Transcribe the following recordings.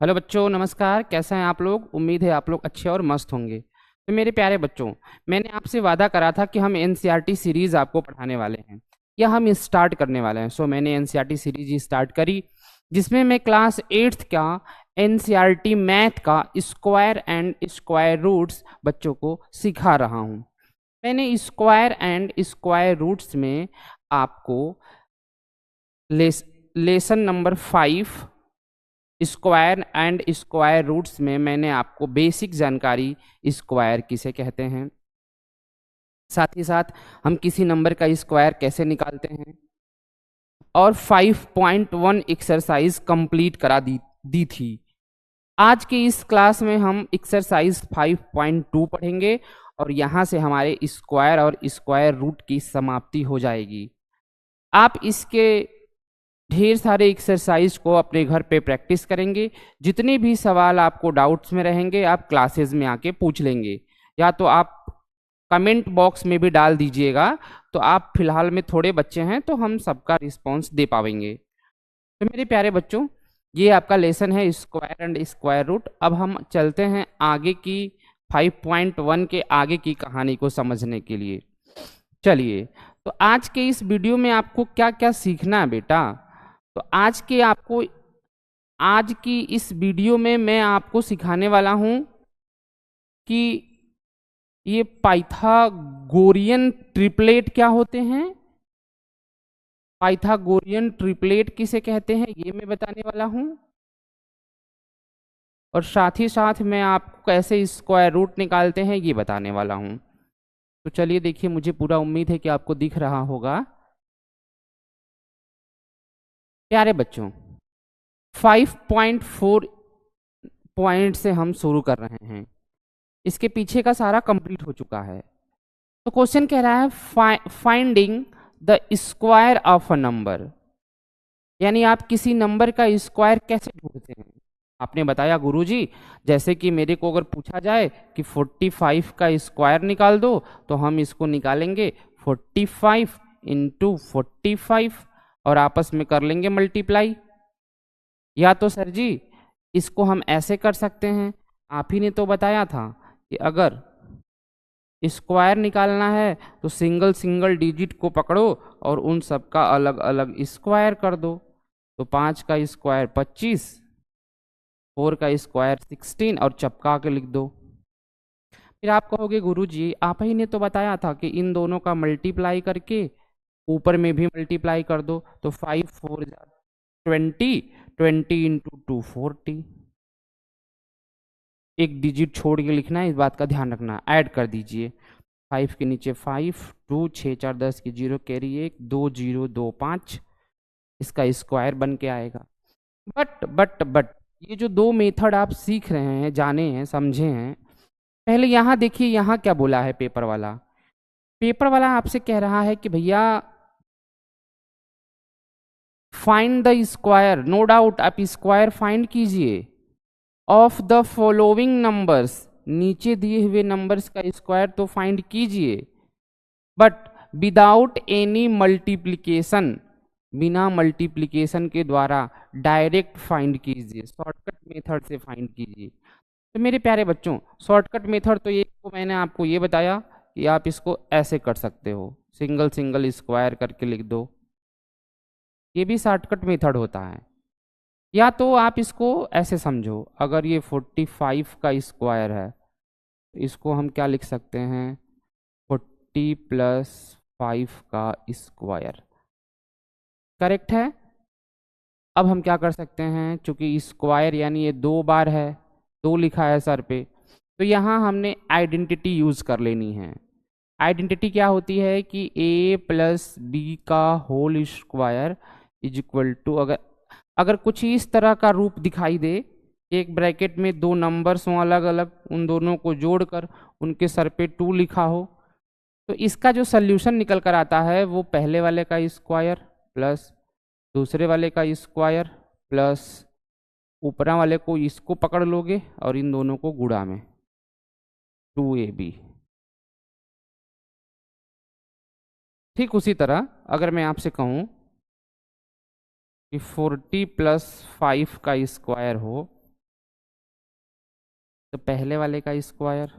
Hello बच्चों, नमस्कार। कैसे हैं आप लोग? उम्मीद है आप लोग अच्छे और मस्त होंगे। तो मेरे प्यारे बच्चों, मैंने आपसे वादा करा था कि हम एनसीईआरटी सीरीज आपको पढ़ाने वाले हैं, या हम स्टार्ट करने वाले हैं। मैंने एनसीईआरटी सीरीज स्टार्ट करी, जिसमें मैं क्लास 8th का एनसीईआरटी मैथ का स्क्वायर एंड स्क्वायर रूट्स बच्चों को सिखा रहा हूँ। मैंने स्क्वायर एंड स्क्वायर रूट्स में आपको lesson number 5 square and square roots में मैंने आपको बेसिक जानकारी स्क्वायर किसे कहते हैं, साथ ही साथ हम किसी नंबर का स्क्वायर कैसे निकालते हैं, और 5.1 एक्सरसाइज कंप्लीट करा दी थी। आज के इस क्लास में हम एक्सरसाइज 5.2 पढ़ेंगे, और यहाँ से हमारे स्क्वायर और स्क्वायर रूट की समाप्ति हो जाएगी। आप इसके ढेर सारे एक्सरसाइज को अपने घर पे प्रैक्टिस करेंगे। जितने भी सवाल आपको डाउट्स में रहेंगे आप क्लासेस में आके पूछ लेंगे, या तो आप कमेंट बॉक्स में भी डाल दीजिएगा। तो आप फिलहाल में थोड़े बच्चे हैं तो हम सबका रिस्पांस दे पाएंगे। तो मेरे प्यारे बच्चों, ये आपका लेसन है स्क्वायर एंड स्क्वायर रूट। अब हम चलते हैं आगे की 5.1 के आगे की कहानी को समझने के लिए। चलिए, तो आज के इस वीडियो में आपको क्या क्या सीखना है बेटा? तो आज की इस वीडियो में मैं आपको सिखाने वाला हूं कि ये पाइथागोरियन ट्रिपलेट क्या होते हैं। पाइथागोरियन ट्रिपलेट किसे कहते हैं ये मैं बताने वाला हूं, और साथ ही साथ मैं आपको कैसे स्क्वायर रूट निकालते हैं ये बताने वाला हूं। तो चलिए देखिए, मुझे पूरा उम्मीद है कि आपको दिख रहा होगा। प्यारे बच्चों, 5.4 पॉइंट से हम शुरू कर रहे हैं। इसके पीछे का सारा कंप्लीट हो चुका है। तो क्वेश्चन कह रहा है finding the square of a number, यानी आप किसी नंबर का स्क्वायर कैसे ढूंढते हैं। आपने बताया गुरुजी, जैसे कि मेरे को अगर पूछा जाए कि 45 का स्क्वायर निकाल दो, तो हम इसको निकालेंगे 45 इंटू 45 और आपस में कर लेंगे मल्टीप्लाई। या तो सर जी, इसको हम ऐसे कर सकते हैं। आप ही ने तो बताया था कि अगर स्क्वायर निकालना है तो सिंगल सिंगल डिजिट को पकड़ो और उन सब का अलग अलग स्क्वायर कर दो। तो 5 का स्क्वायर 25, 4 का स्क्वायर 16 और चपका के लिख दो। फिर आप कहोगे गुरुजी, आप ही ने तो बताया था कि इन दोनों का मल्टीप्लाई करके ऊपर में भी मल्टीप्लाई कर दो। तो 5 4 20, 20 इंटू 2 40। एक डिजिट छोड़ के लिखना है, इस बात का ध्यान रखना। ऐड कर दीजिए, 5 के नीचे 5, 2 6 4 10 की 0 कैरी 1 2 0 2 5, इसका स्क्वायर बन के आएगा। बट ये जो दो मेथड आप सीख रहे हैं, जाने हैं, समझे हैं, पहले यहाँ देखिए, यहाँ क्या बोला है पेपर वाला। पेपर वाला आपसे कह रहा है कि भैया find the square. No doubt आप स्क्वायर फाइंड कीजिए ऑफ द फॉलोइंग नंबर्स। नीचे दिए हुए नंबर्स का स्क्वायर तो फाइंड कीजिए, बट विदाउट एनी मल्टीप्लीकेशन, बिना मल्टीप्लीकेशन के द्वारा डायरेक्ट फाइंड कीजिए, शॉर्टकट मेथड से फाइंड कीजिए। तो मेरे प्यारे बच्चों, शॉर्टकट मेथड तो ये को मैंने आपको ये बताया कि आप इसको ऐसे कर सकते हो, सिंगल सिंगल स्क्वायर करके लिख दो। ये भी शॉर्टकट मेथड होता है। या तो आप इसको ऐसे समझो, अगर ये 45 का स्क्वायर है तो इसको हम क्या लिख सकते हैं, 40 प्लस 5 का स्क्वायर। करेक्ट है। अब हम क्या कर सकते हैं, चूंकि स्क्वायर यानी ये 2 बार है, 2 लिखा है सर पे, तो यहाँ हमने आइडेंटिटी यूज कर लेनी है। आइडेंटिटी क्या होती है कि a प्लस बी का whole square is equal to, अगर अगर कुछ इस तरह का रूप दिखाई दे, एक ब्रैकेट में दो नंबर्स हों अलग अलग, उन दोनों को जोड़कर उनके सर पे 2 लिखा हो, तो इसका जो सल्यूशन निकल कर आता है वो पहले वाले का स्क्वायर प्लस दूसरे वाले का स्क्वायर प्लस ऊपरा वाले को इसको पकड़ लोगे और इन दोनों को गुणा में 2ab। ठीक उसी तरह अगर मैं आपसे कहूं कि 40 प्लस 5 का स्क्वायर हो, तो पहले वाले का स्क्वायर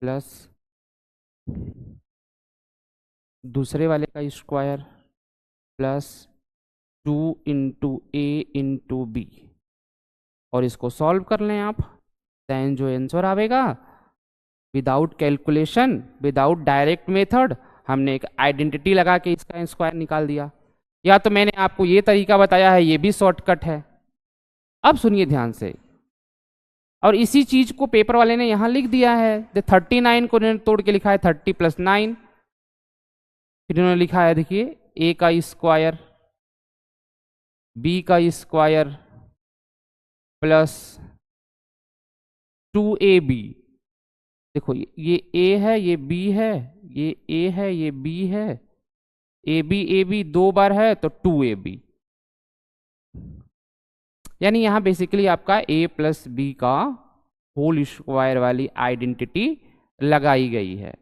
प्लस दूसरे वाले का स्क्वायर प्लस 2 × A × B, और इसको सॉल्व कर लें आप। देन जो आंसर आएगा, without calculation, without direct method, हमने एक आइडेंटिटी लगा के इसका स्क्वायर निकाल दिया। या तो मैंने आपको ये तरीका बताया है, ये भी शॉर्टकट है। अब सुनिए ध्यान से, और इसी चीज को पेपर वाले ने यहां लिख दिया है। 39 को इन्होंने तोड़ के लिखा है 30 + 9, फिर इन्होंने लिखा है देखिए A का स्क्वायर B का स्क्वायर प्लस 2AB। देखो ये A है, ये B है, ये A है, ये B है, AB दो बार है तो 2AB, यानी यहां बेसिकली आपका A + B का होल स्क्वायर वाली आइडेंटिटी लगाई गई है।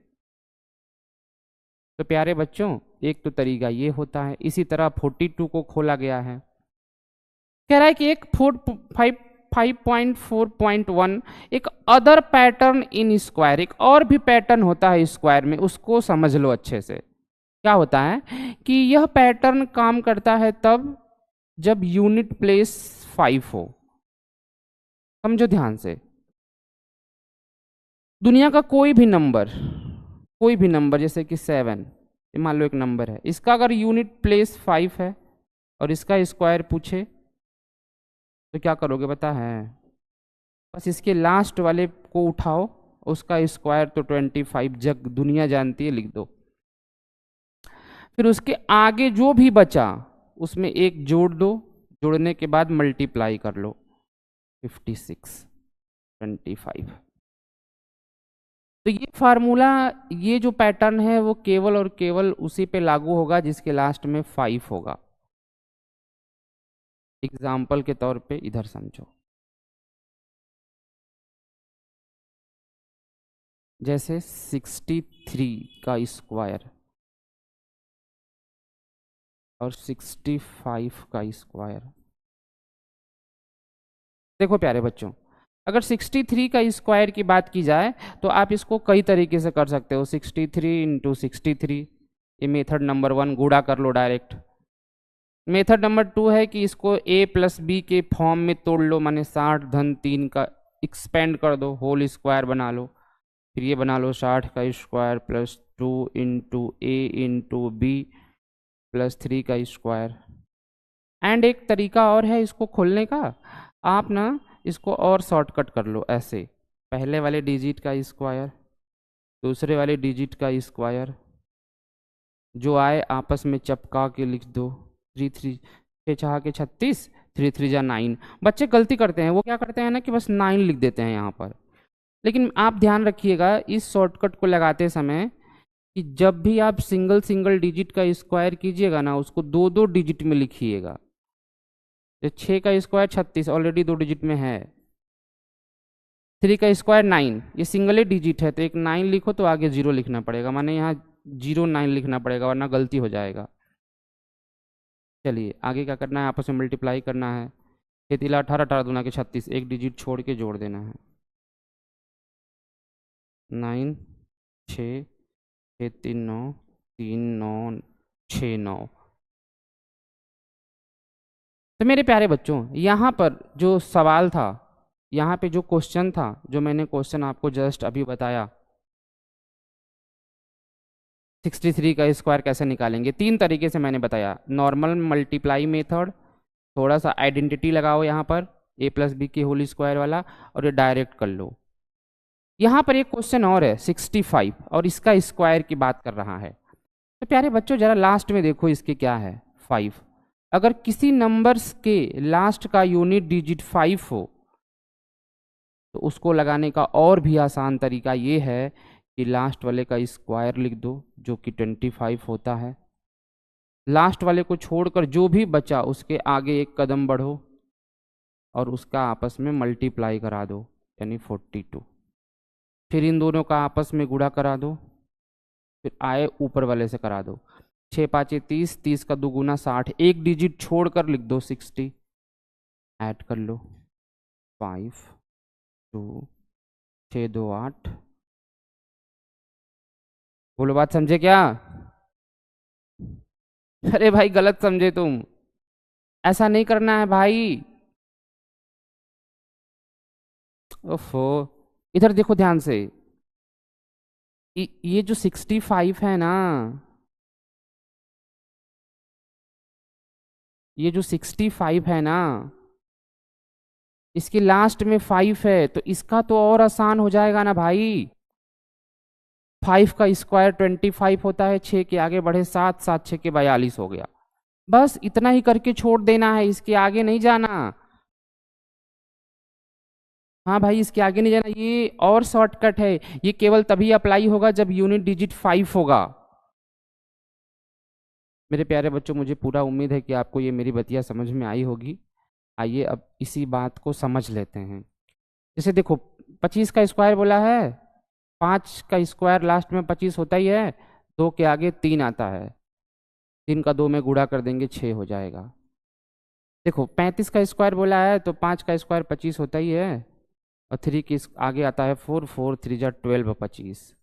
तो प्यारे बच्चों, एक तो तरीका ये होता है। इसी तरह 42 को खोला गया है। कह रहा है कि एक 5.4.1 एक अदर पैटर्न इन स्क्वायर, एक और भी पैटर्न होता है स्क्वायर में, उसको समझ लो अच्छे से। क्या होता है कि यह पैटर्न काम करता है तब जब यूनिट प्लेस 5 हो। समझो ध्यान से, दुनिया का कोई भी नंबर जैसे कि 7, मान लो एक नंबर है, इसका अगर यूनिट प्लेस 5 है और इसका स्क्वायर पूछे तो क्या करोगे पता है? बस इसके लास्ट वाले को उठाओ, उसका स्क्वायर तो 25 जग दुनिया जानती है, लिख दो। फिर उसके आगे जो भी बचा उसमें एक जोड़ दो, जोड़ने के बाद मल्टीप्लाई कर लो, 56 25। तो ये फार्मूला, ये जो पैटर्न है वो केवल और केवल उसी पे लागू होगा जिसके लास्ट में 5 होगा। एग्जाम्पल के तौर पे इधर समझो, जैसे 63 का स्क्वायर और 65 का स्क्वायर। देखो प्यारे बच्चों, अगर 63 का स्क्वायर की बात की जाए तो आप इसको कई तरीके से कर सकते हो। 63 × 63, ये मेथड नंबर 1, गुणा कर लो डायरेक्ट। मेथड नंबर 2 है कि इसको A + B के फॉर्म में तोड़ लो, माने 60-3 का एक्सपेंड कर दो, होल स्क्वायर बना लो। फिर ये बना लो 60 का square plus 2 × A × B plus 3 का स्क्वायर। एंड एक तरीका और है इसको खोलने का, आप ना इसको और शॉर्टकट कर लो ऐसे, पहले वाले डिजिट का स्क्वायर, दूसरे वाले डिजिट का स्क्वायर, जो आए आपस में चपका के लिख दो। 3 3 6 6 के 36, 3 3 जा 9। बच्चे गलती करते हैं, वो क्या करते हैं ना कि बस 9 लिख देते हैं यहाँ पर। लेकिन आप ध्यान रखिएगा इस शॉर्टकट को लगाते समय कि जब भी आप सिंगल डिजिट का स्क्वायर कीजिएगा ना, उसको 2 डिजिट में लिखिएगा। 6 का स्क्वायर 36 ऑलरेडी 2 डिजिट में है, 3 का स्क्वायर 9, ये सिंगल डिजिट है, तो एक 9 लिखो तो आगे 0 लिखना पड़ेगा, माने यहाँ 09 लिखना पड़ेगा वरना गलती हो जाएगा। चलिए आगे क्या करना है, आपस में मल्टीप्लाई करना है। 6 3 18, 18 दूना के 36, एक डिजिट छोड़ के जोड़ देना है। 9 6 6 3 9 3 9 6 9। तो मेरे प्यारे बच्चों, यहाँ पर जो सवाल था, यहाँ पे जो क्वेश्चन था, जो मैंने क्वेश्चन आपको जस्ट अभी बताया, 63 का स्क्वायर कैसे निकालेंगे, 3 तरीके से मैंने बताया। नॉर्मल मल्टीप्लाई मेथड, थोड़ा सा आइडेंटिटी लगाओ यहाँ पर A + B के होल स्क्वायर वाला, और ये डायरेक्ट कर लो। यहाँ पर एक क्वेश्चन और है 65, और इसका स्क्वायर की बात कर रहा है। तो प्यारे बच्चों जरा लास्ट में देखो इसके क्या है, 5। अगर किसी नंबर्स के लास्ट का यूनिट डिजिट 5 हो तो उसको लगाने का और भी आसान तरीका ये है कि लास्ट वाले का स्क्वायर लिख दो, जो कि 25 होता है। लास्ट वाले को छोड़कर जो भी बचा उसके आगे एक कदम बढ़ो और उसका आपस में मल्टीप्लाई करा दो, यानी 42। फिर इन दोनों का आपस में गुणा करा दो, फिर आए ऊपर वाले से करा दो। 6 5 30, 30 का 2 गुना 60, एक डिजिट छोड़कर लिख दो 60, ऐड कर लो 5 2 6 2 8। बोलो, बात समझे क्या? अरे भाई गलत समझे तुम, ऐसा नहीं करना है भाई। ओफो, इधर देखो ध्यान से। ये जो 65 है ना, ये जो 65 है ना, इसके लास्ट में 5 है, तो इसका तो और आसान हो जाएगा ना भाई। 5 का स्क्वायर 25 होता है, 6 के आगे बढ़े 7, 7 6 के 42 हो गया। बस इतना ही करके छोड़ देना है, इसके आगे नहीं जाना। हाँ भाई, इसके आगे नहीं जाना, ये और शॉर्टकट है। ये केवल तभी अप्लाई होगा जब यूनिट डिजिट 5 होगा। मेरे प्यारे बच्चों, मुझे पूरा उम्मीद है कि आपको ये मेरी बतिया समझ में आई होगी। आइए अब इसी बात को समझ लेते हैं। जैसे देखो, 25 का स्क्वायर बोला है, 5 का स्क्वायर लास्ट में 25 होता ही है, 2 के आगे 3 आता है, 3 का 2 में गुणा कर देंगे 6 हो जाएगा। देखो 35 का स्क्वायर बोला है, तो 5 का स्क्वायर 25 होता ही है, और 3 के आगे आता है 4, 4 3 जा 12 25।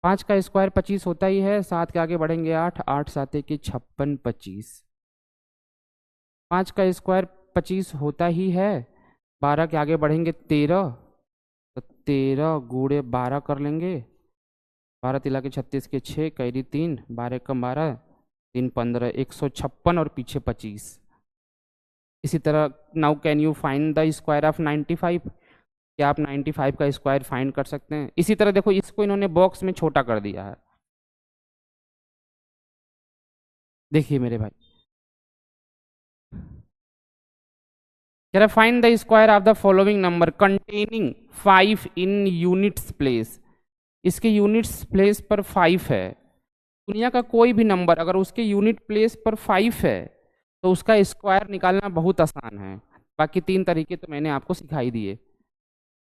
5 का स्क्वायर 25 होता ही है, 7 के आगे बढ़ेंगे 8, 8 7 के 56 25। 5 का स्क्वायर 25 होता ही है, 12 के आगे बढ़ेंगे 13, तो 13 गुणे 12 कर लेंगे, 12 तिला के 36 के 6 कैरी 3, 12 कम 12, 3 15, 156 और पीछे 25। इसी तरह now can you find the square of 95? क्या आप 95 का स्क्वायर फाइंड कर सकते हैं? इसी तरह देखो, इसको इन्होंने बॉक्स में छोटा कर दिया है। देखिए मेरे भाई, कह रहा find the square of the following number containing 5 in units place. इसके यूनिट्स प्लेस पर 5 है। दुनिया का कोई भी नंबर अगर उसके यूनिट प्लेस पर 5 है, तो उसका स्क्वायर निकालना बहुत आसान है। बाकी 3 तरीके तो मैंने आपको सिखाई दिए।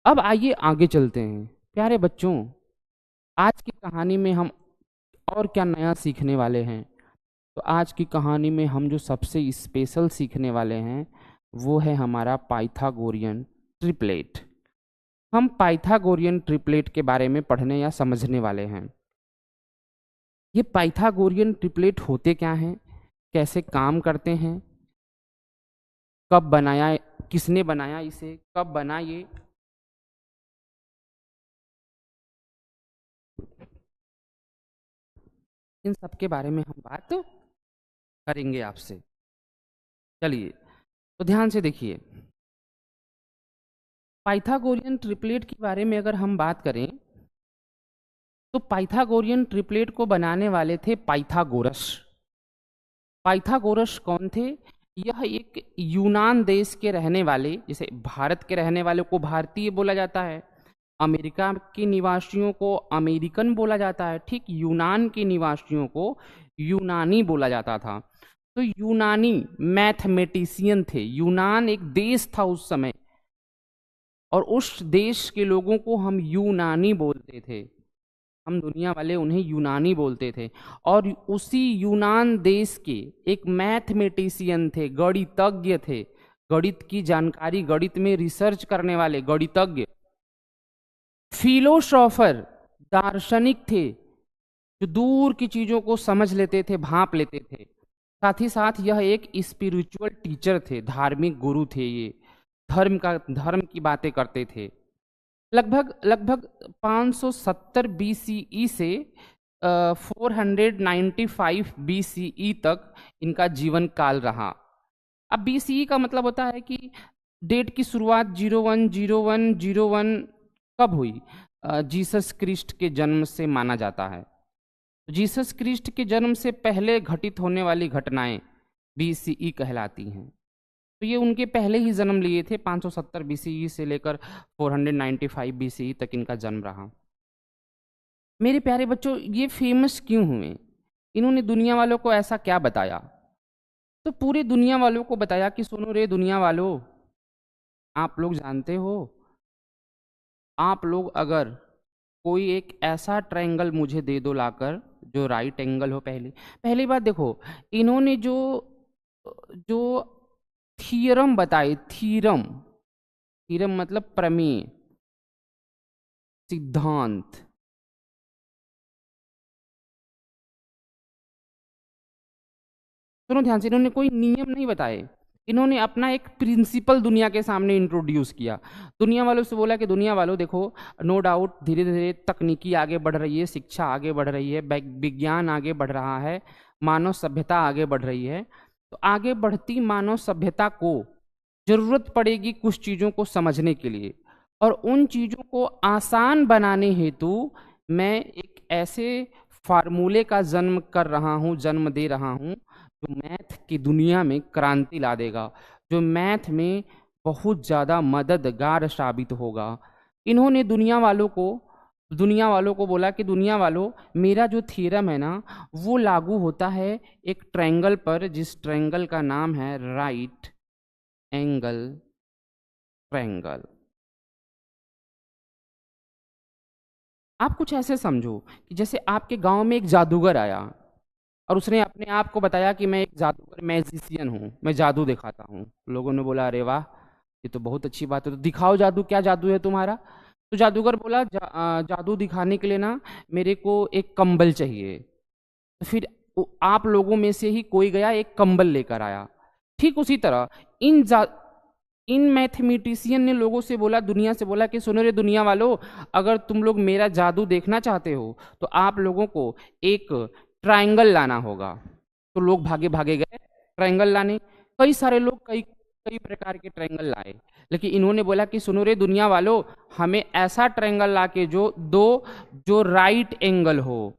अब आइए आगे चलते हैं। प्यारे बच्चों, आज की कहानी में हम और क्या नया सीखने वाले हैं? तो आज की कहानी में हम जो सबसे स्पेशल सीखने वाले हैं, वो है हमारा पाइथागोरियन ट्रिपलेट। हम पाइथागोरियन ट्रिपलेट के बारे में पढ़ने या समझने वाले हैं। ये पाइथागोरियन ट्रिपलेट होते क्या हैं, कैसे काम करते हैं, कब बनाया, किसने बनाया इसे, कब बना ये, इन सब के बारे में हम बात करेंगे आपसे। चलिए तो ध्यान से देखिए, पाइथागोरियन ट्रिपलेट के बारे में अगर हम बात करें, तो पाइथागोरियन ट्रिपलेट को बनाने वाले थे पाइथागोरस। पाइथागोरस कौन थे? यह एक यूनान देश के रहने वाले, जैसे भारत के रहने वाले को भारतीय बोला जाता है, अमेरिका के निवासियों को अमेरिकन बोला जाता है, ठीक यूनान के निवासियों को यूनानी बोला जाता था। तो यूनानी मैथमेटिशियन थे। यूनान एक देश था उस समय, और उस देश के लोगों को हम यूनानी बोलते थे। हम दुनिया वाले उन्हें यूनानी बोलते थे। और उसी यूनान देश के एक मैथमेटिशियन थे, गणितज्ञ थे, गणित की जानकारी, गणित में रिसर्च करने वाले गणितज्ञ, फिलोसोफर, दार्शनिक थे, जो दूर की चीजों को समझ लेते थे, भांप लेते थे। साथ ही साथ यह एक स्पिरिचुअल टीचर थे, धार्मिक गुरु थे। ये धर्म की बातें करते थे। लगभग लगभग 570 बीसीई से 495 बीसीई तक इनका जीवन काल रहा। अब बीसीई का मतलब होता है कि डेट की शुरुआत 010101 कब हुई? जीसस क्रिस्ट के जन्म से माना जाता है। जीसस क्रिस्ट के जन्म से पहले घटित होने वाली घटनाएं बीसीई कहलाती हैं। तो ये उनके पहले ही जन्म लिए थे, 570 बीसीई से लेकर 495 बीसीई तक इनका जन्म रहा। मेरे प्यारे बच्चों, ये फेमस क्यों हुए? इन्होंने दुनिया वालों को ऐसा क्या बताया? तो पूरे दुनिया वालों को बताया कि सुनो रे दुनिया वालों, आप लोग जानते हो, आप लोग अगर कोई एक ऐसा ट्रायंगल मुझे दे दो लाकर जो राइट एंगल हो। पहली बात देखो, इन्होंने जो जो थीरम बताए, थीरम, थ्योरम मतलब प्रमेय, सिद्धांत। सुनो ध्यान से, इन्होंने कोई नियम नहीं बताए, इन्होंने अपना एक प्रिंसिपल दुनिया के सामने इंट्रोड्यूस किया। दुनिया वालों से बोला कि दुनिया वालों देखो, नो डाउट धीरे धीरे तकनीकी आगे बढ़ रही है, शिक्षा आगे बढ़ रही है, विज्ञान आगे बढ़ रहा है, मानव सभ्यता आगे बढ़ रही है। तो आगे बढ़ती मानव सभ्यता को जरूरत पड़ेगी कुछ चीजों को समझने के लिए, और उन चीजों को आसान बनाने हेतु मैं एक ऐसे फार्मूले का जन्म कर रहा हूं, जन्म दे रहा हूं, जो मैथ की दुनिया में क्रांति ला देगा, जो मैथ में बहुत ज्यादा मददगार साबित होगा। इन्होंने दुनिया वालों को बोला कि दुनिया वालों, मेरा जो थ्योरम है ना, वो लागू होता है एक ट्रायंगल पर, जिस ट्रायंगल का नाम है राइट एंगल ट्रायंगल। आप कुछ ऐसे समझो कि जैसे आपके गांव में एक जादूगर आया और उसने अपने आप को बताया कि मैं एक जादूगर मैजिशियन हूँ, मैं जादू दिखाता हूँ। लोगों ने बोला अरे वाह, ये तो बहुत अच्छी बात है, तो दिखाओ जादू, क्या जादू है तुम्हारा? तो जादूगर बोला जादू दिखाने के लिए ना मेरे को एक कंबल चाहिए। तो फिर आप लोगों में से ही कोई गया एक कंबल लेकर आया। ठीक उसी तरह इन मैथमेटिशियन ने लोगों से बोला, दुनिया से बोला कि सुनो रे दुनिया वालों, अगर तुम लोग मेरा जादू देखना चाहते हो तो आप लोगों को एक ट्रायंगल लाना होगा। तो लोग भागे भागे गए ट्रायंगल लाने। कई सारे लोग कई कई प्रकार के ट्रायंगल लाए, लेकिन इन्होंने बोला कि सुनो रे दुनिया वालों, हमें ऐसा ट्रायंगल ला के जो राइट एंगल हो।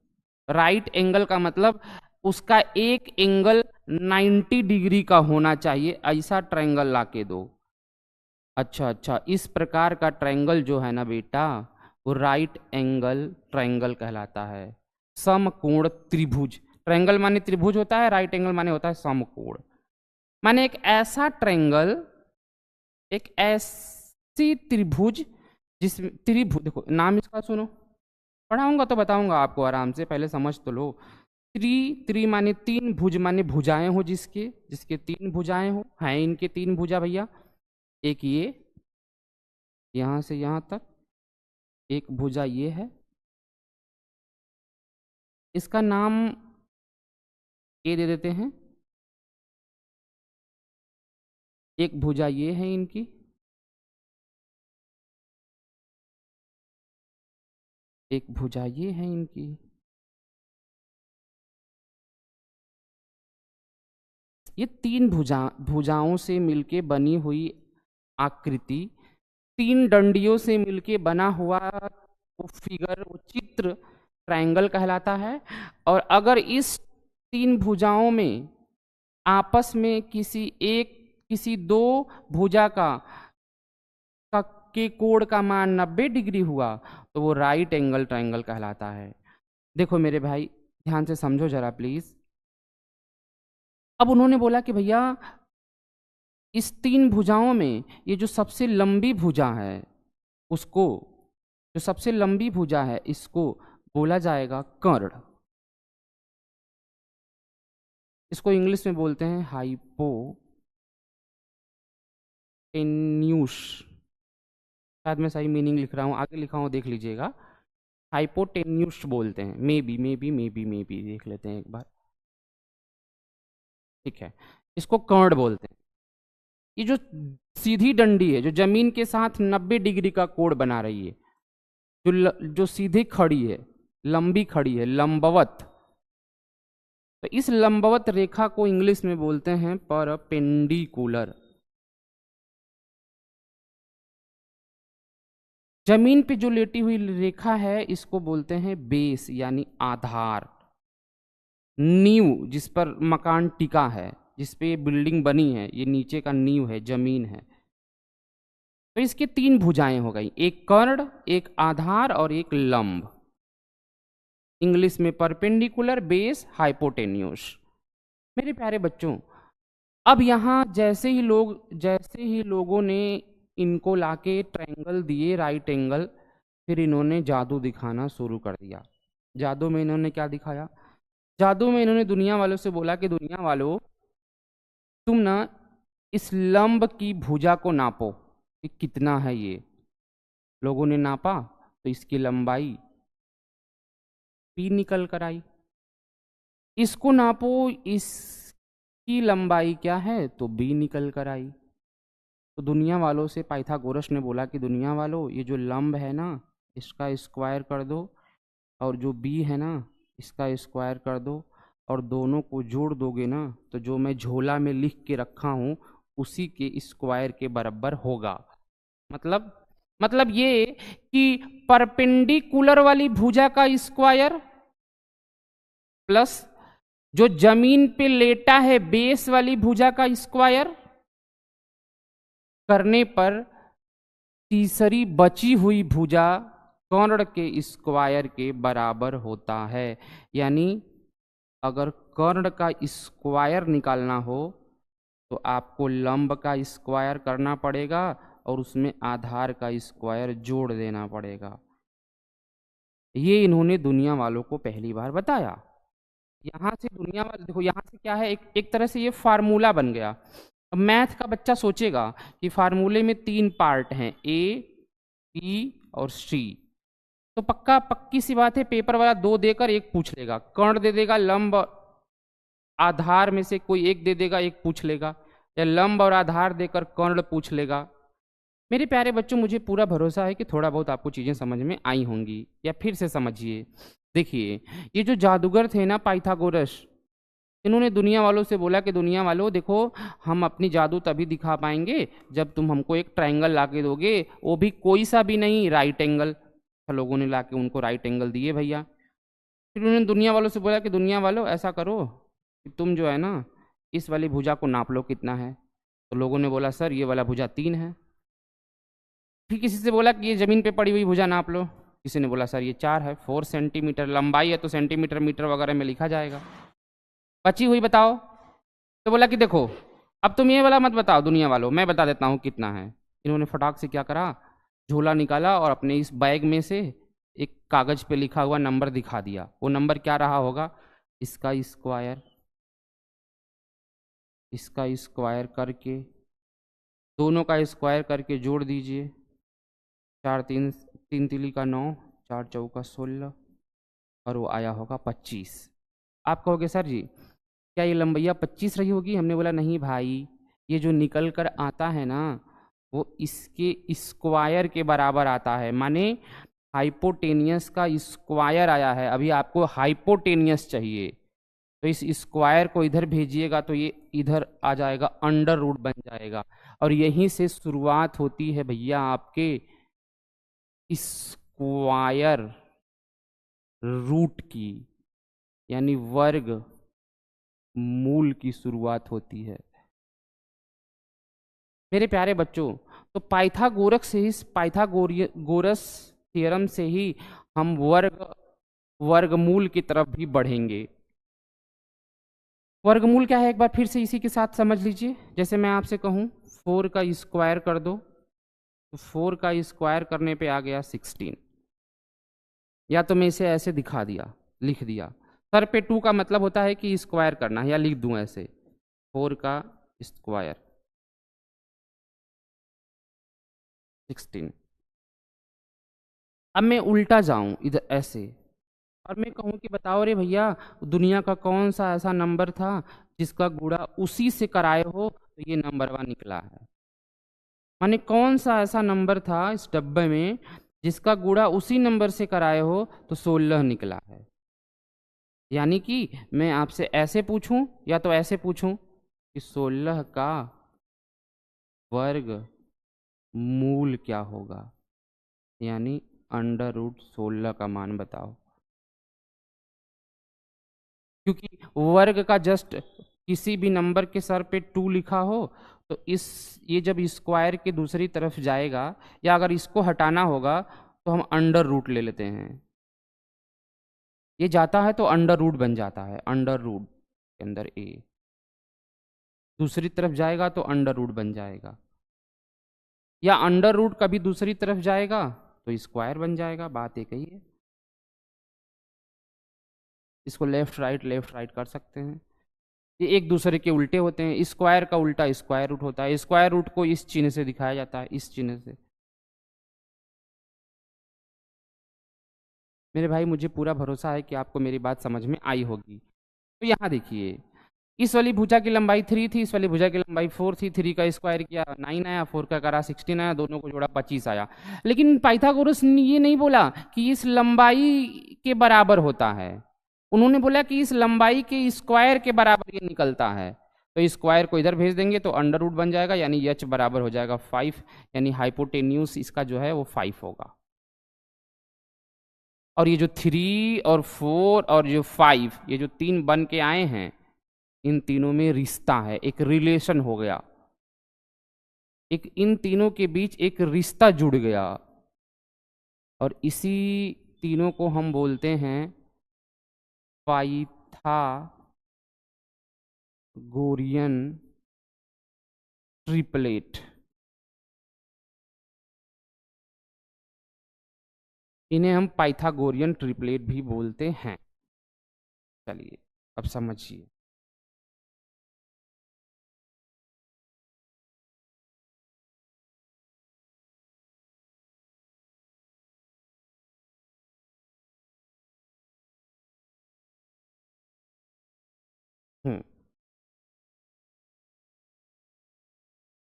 राइट एंगल का मतलब उसका एक एंगल 90 डिग्री का होना चाहिए, ऐसा ट्रायंगल ला के दो। अच्छा अच्छा, इस प्रकार का ट्रायंगल जो है ना बेटा, वो राइट एंगल ट्रायंगल कहलाता है। समकोण त्रिभुज, ट्रायंगल माने त्रिभुज होता है, राइट एंगल माने होता है समकोण। माने एक ऐसा ट्रायंगल, एक ऐसी त्रिभुज जिसमें त्रिभुज, देखो नाम इसका सुनो, पढ़ाऊंगा तो बताऊंगा आपको आराम से, पहले समझ तो लो। त्रि माने तीन, भुज माने भुजाएं हो, जिसके जिसके तीन भुजाएं हो, हैं इनके तीन भुजा भैया। एक ये यहां से यहां तक, एक भुजा ये है, इसका नाम ये दे देते हैं। एक भुजा ये है इनकी, एक भुजा ये है इनकी। ये तीन भुजाओं से मिलके बनी हुई आकृति, तीन डंडियों से मिलके बना हुआ वो फिगर, वो चित्र ट्रायंगल कहलाता है। और अगर इस तीन भुजाओं में आपस में किसी दो भुजा के कोण का मान 90 डिग्री हुआ तो वो राइट एंगल ट्रायंगल कहलाता है। देखो मेरे भाई, ध्यान से समझो जरा प्लीज। अब उन्होंने बोला कि भैया इस तीन भुजाओं में ये जो सबसे लंबी भुजा है, उसको, जो सबसे लंबी भुजा है इसको बोला जाएगा कर्ण। इसको इंग्लिश में बोलते हैं हाइपोटेन्यूस। शायद मैं सही मीनिंग लिख रहा हूँ, आगे लिखा हूँ देख लीजिएगा। हाइपोटेन्यूस बोलते हैं, मे बी देख लेते हैं एक बार। ठीक है, इसको कर्ण बोलते हैं। ये जो सीधी डंडी है, जो जमीन के साथ 90 डिग्री का कोण बना रही है, जो सीधी खड़ी है, लंबी खड़ी है, लंबवत, तो इस लंबवत रेखा को इंग्लिश में बोलते हैं परपेंडिकुलर। जमीन पे जो लेटी हुई रेखा है इसको बोलते हैं बेस, यानी आधार, नींव, जिस पर मकान टिका है, जिस पे बिल्डिंग बनी है, ये नीचे का नींव है, जमीन है। तो इसके तीन भुजाएं हो गई, एक कर्ण, एक आधार और एक लंब। इंग्लिश में परपेंडिकुलर, बेस, हाइपोटेन्यूस। मेरे प्यारे बच्चों, अब यहाँ जैसे ही लोगों ने इनको लाके ट्रायंगल दिए, राइट एंगल, फिर इन्होंने जादू दिखाना शुरू कर दिया। जादू में इन्होंने क्या दिखाया? जादू में इन्होंने दुनिया वालों से बोला कि दुनिया वालों, तुम ना इस लंब की भुजा को नापो, कि कितना है ये, लोगों ने नापा तो इसकी लंबाई p निकल कर आई। इसको नापो, इसकी लंबाई क्या है, तो b निकल कर आई। तो दुनिया वालों से पाइथागोरस ने बोला कि दुनिया वालों, ये जो लंब है ना, इसका स्क्वायर कर दो, और जो b है ना, इसका स्क्वायर कर दो, और दोनों को जोड़ दोगे ना, तो जो मैं झोला में लिख के रखा हूं उसी के स्क्वायर के बराबर होगा। मतलब मतलब ये कि परपेंडिकुलर वाली भुजा का स्क्वायर प्लस जो जमीन पे लेटा है बेस वाली भुजा का स्क्वायर करने पर तीसरी बची हुई भुजा कर्ण के स्क्वायर के बराबर होता है। यानी अगर कर्ण का स्क्वायर निकालना हो तो आपको लंब का स्क्वायर करना पड़ेगा और उसमें आधार का स्क्वायर जोड़ देना पड़ेगा। ये इन्होंने दुनिया वालों को पहली बार बताया। यहाँ से दुनिया वाले देखो, यहाँ से क्या है, एक तरह से ये फार्मूला बन गया। अब मैथ का बच्चा सोचेगा कि फार्मूले में 3 पार्ट हैं, ए, बी और सी, तो पक्की सी बात है पेपर वाला 2 देकर 1 पूछ लेगा, कर्ण दे देगा, लंब आधार में से कोई एक दे देगा, 1 पूछ लेगा, या लंब और आधार देकर कर्ण पूछ लेगा। मेरे प्यारे बच्चों, मुझे पूरा भरोसा है कि थोड़ा बहुत आपको चीजें समझ में आई होंगी, या फिर से समझिए। देखिए, ये जो जादूगर थे ना पाइथागोरस, इन्होंने दुनिया वालों से बोला कि दुनिया वालों देखो, हम अपनी जादू तभी दिखा पाएंगे जब तुम हमको एक ट्रायंगल ला के दोगे, वो भी कोई सा भी नहीं, राइट एंगल। लोगों ने ला के उनको राइट एंगल दिए भैया। फिर उन्होंने दुनिया वालों से बोला कि दुनिया वालों ऐसा करो कि तुम जो है ना, इस वाली भुजा को नाप लो कितना है। तो लोगों ने बोला सर ये वाला भुजा 3 है। फिर किसी से बोला कि ये जमीन पे पड़ी हुई भुजा नाप लो। किसी ने बोला सर ये 4 है, 4 सेंटीमीटर लंबाई है, तो सेंटीमीटर मीटर वगैरह में लिखा जाएगा। बची हुई बताओ। तो बोला कि देखो, अब तुम ये वाला मत बताओ दुनिया वालों, मैं बता देता हूँ कितना है। इन्होंने फटाक से क्या करा, झोला निकाला और अपने इस बैग में से एक कागज पे लिखा हुआ नंबर दिखा दिया। वो नंबर क्या रहा होगा, इसका स्क्वायर, इसका स्क्वायर करके दोनों का स्क्वायर करके जोड़ दीजिए। 4 3 3 तिली का 9, 4 चौका 16, और वो आया होगा 25। आप कहोगे सर जी क्या ये लंबैया 25 रही होगी? हमने बोला नहीं भाई, ये जो निकल कर आता है ना, वो इसके स्क्वायर के बराबर आता है। माने हाइपोटेनियस का स्क्वायर आया है, अभी आपको हाइपोटेनियस चाहिए, तो इस स्क्वायर को इधर भेजिएगा तो ये इधर आ जाएगा, अंडर रूट बन जाएगा। और यहीं से शुरुआत होती है भैया आपके स्क्वायर रूट की, यानी वर्ग मूल की शुरुआत होती है। मेरे प्यारे बच्चों, तो पाइथागोरस थ्योरम से ही हम वर्गमूल की तरफ भी बढ़ेंगे। वर्गमूल क्या है एक बार फिर से इसी के साथ समझ लीजिए। जैसे मैं आपसे कहूं 4 का स्क्वायर कर दो, तो 4 का स्क्वायर करने पे आ गया 16। या तो मैं इसे ऐसे दिखा दिया, लिख दिया, सर पे 2 का मतलब होता है कि स्क्वायर करना है, या लिख दूं ऐसे 4 का स्क्वायर 16। अब मैं उल्टा जाऊं इधर ऐसे, और मैं कहूं कि बताओ रे भैया, दुनिया का कौन सा ऐसा नंबर था जिसका गुणा उसी से कराए हो तो ये नंबर 1 निकला है। माने कौन सा ऐसा नंबर था इस डब्बे में जिसका गुणा उसी नंबर से कराए हो तो 16 निकला है। यानी कि मैं आपसे ऐसे पूछूं या तो ऐसे पूछूं कि 16 का वर्ग मूल क्या होगा, यानी अंडर रूट 16 का मान बताओ। क्योंकि वर्ग का जस्ट किसी भी नंबर के सर पे 2 लिखा हो तो ये जब स्क्वायर के दूसरी तरफ जाएगा, या अगर इसको हटाना होगा तो हम अंडर रूट ले लेते हैं। ये जाता है तो अंडर रूट बन जाता है, अंडर रूट के अंदर ए, दूसरी तरफ जाएगा तो अंडर रूट बन जाएगा, या अंडर रूट कभी दूसरी तरफ जाएगा तो स्क्वायर बन जाएगा। बात एक ही है। इसको लेफ्ट राइट कर सकते हैं। ये एक दूसरे के उल्टे होते हैं। स्क्वायर का उल्टा स्क्वायर रूट होता है। स्क्वायर रूट को इस चिन्ह से दिखाया जाता है, इस चिन्ह से। मेरे भाई मुझे पूरा भरोसा है कि आपको मेरी बात समझ में आई होगी। तो यहाँ देखिए, इस वाली भुजा की लंबाई 3 थी, इस वाली भुजा की लंबाई 4 थी। 3 का स्क्वायर किया 9 आया, 4 का करा 16 आया, दोनों को जोड़ा 25 आया। लेकिन पाइथागोरस ने ये नहीं बोला कि इस लंबाई के बराबर होता है, उन्होंने बोला कि इस लंबाई के स्क्वायर के बराबर ये निकलता है। तो स्क्वायर को इधर भेज देंगे तो अंडर रूट बन जाएगा, यानी एच बराबर हो जाएगा 5, यानी हाइपोटेन्यूज इसका जो है वो 5 होगा। और ये जो 3 और 4 और जो 5, ये जो 3 बन के आए हैं, इन तीनों में रिश्ता है, एक रिलेशन हो गया, एक इन तीनों के बीच एक रिश्ता जुड़ गया। और इसी तीनों को हम बोलते हैं पाइथागोरियन ट्रिपलेट। इन्हें हम पाइथागोरियन ट्रिपलेट भी बोलते हैं। चलिए अब समझिए। हम्म।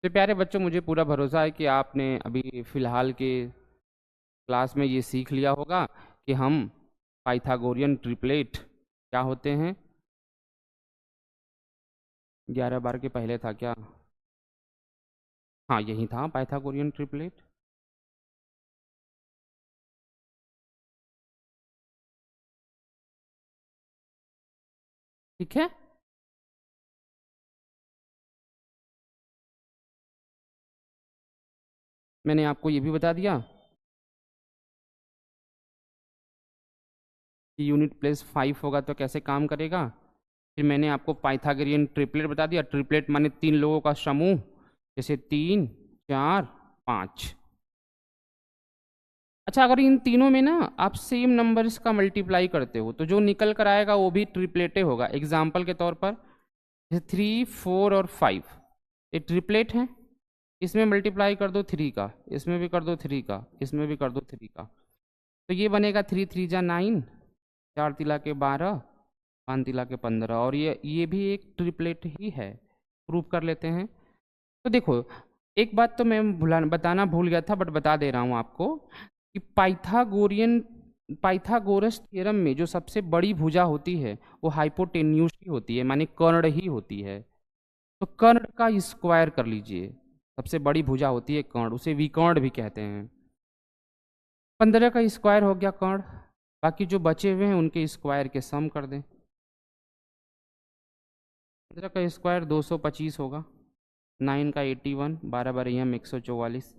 तो प्यारे बच्चों, मुझे पूरा भरोसा है कि आपने अभी फिलहाल के क्लास में ये सीख लिया होगा कि हम पाइथागोरियन ट्रिपलेट क्या होते हैं। 11 बार के पहले था क्या? हाँ, यही था पाइथागोरियन ट्रिपलेट। ठीक है। मैंने आपको ये भी बता दिया कि यूनिट प्लेस 5 होगा तो कैसे काम करेगा। फिर मैंने आपको पाइथागोरियन ट्रिपलेट बता दिया। ट्रिपलेट माने 3 लोगों का समूह, जैसे 3, 4, 5। अच्छा, अगर इन तीनों में ना आप सेम नंबर्स का मल्टीप्लाई करते हो तो जो निकल कर आएगा वो भी ट्रिपलेटे होगा। एग्जाम्पल के तौर पर जैसे 3, 4 और 5, ये ट्रिपलेट हैं। इसमें मल्टीप्लाई कर दो 3 का, इसमें भी कर दो 3 का, इसमें भी कर दो 3 का, तो ये बनेगा 3 3 जा 9, 4 तिला के 12, 5 तिला के 15। और ये भी एक ट्रिपलेट ही है। प्रूव कर लेते हैं। तो देखो, एक बात तो मैं बताना भूल गया था, बट बता दे रहा हूँ आपको कि पाइथागोरस थ्योरम में जो सबसे बड़ी भुजा होती है वो हाइपोटेन्यूज ही होती है, माने कर्ण ही होती है। तो कर्ण का स्क्वायर कर लीजिए। सबसे बड़ी भुजा होती है कर्ण, उसे विकर्ण भी कहते हैं। 15 का स्क्वायर हो गया कर्ण, बाकी जो बचे हुए हैं उनके स्क्वायर के सम कर दें। 15 का स्क्वायर 225 होगा, 9 का 81, 12 बार हम 144,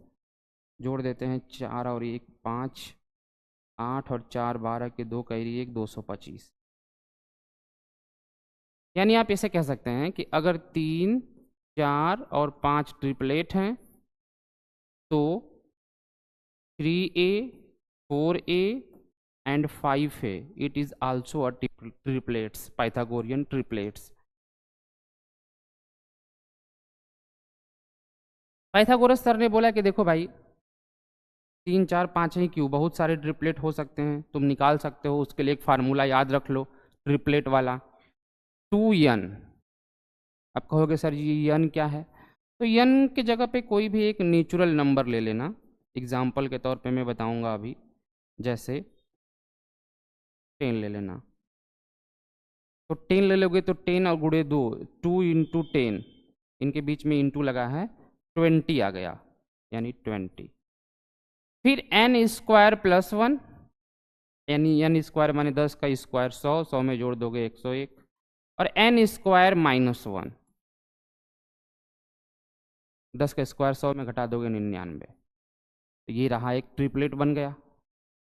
जोड़ देते हैं 4 और 1 5, 8 और 4 12 के 2 कैरी 1, 225। यानी आप ऐसे कह सकते हैं कि अगर 3, 4 और 5 ट्रिपलेट हैं तो 3A, 4A and 5A it is also a triplets, Pythagorean triplets. Pythagoras sir ने बोला कि देखो भाई, 3, 4, 5 ही क्यों, बहुत सारे ट्रिपलेट हो सकते हैं, तुम निकाल सकते हो। उसके लिए एक फार्मूला याद रख लो ट्रिपलेट वाला, 2n। अब कहोगे सर ये n क्या है? तो n के जगह पे कोई भी एक नेचुरल नंबर ले लेना। एग्जाम्पल के तौर पे मैं बताऊंगा अभी, जैसे 10 ले लेना। तो 10 ले लोगे तो 10 और गुड़े 2, 2 इंटू 10, इनके बीच में इंटू लगा है, 20 आ गया, यानी 20। फिर n स्क्वायर प्लस 1, यानी n स्क्वायर माने 10 का स्क्वायर 100, 100 में जोड़ दोगे 101। और n स्क्वायर माइनस 1, 10 का स्क्वायर 100 में घटा दोगे 99। तो ये रहा, एक ट्रिपलेट बन गया।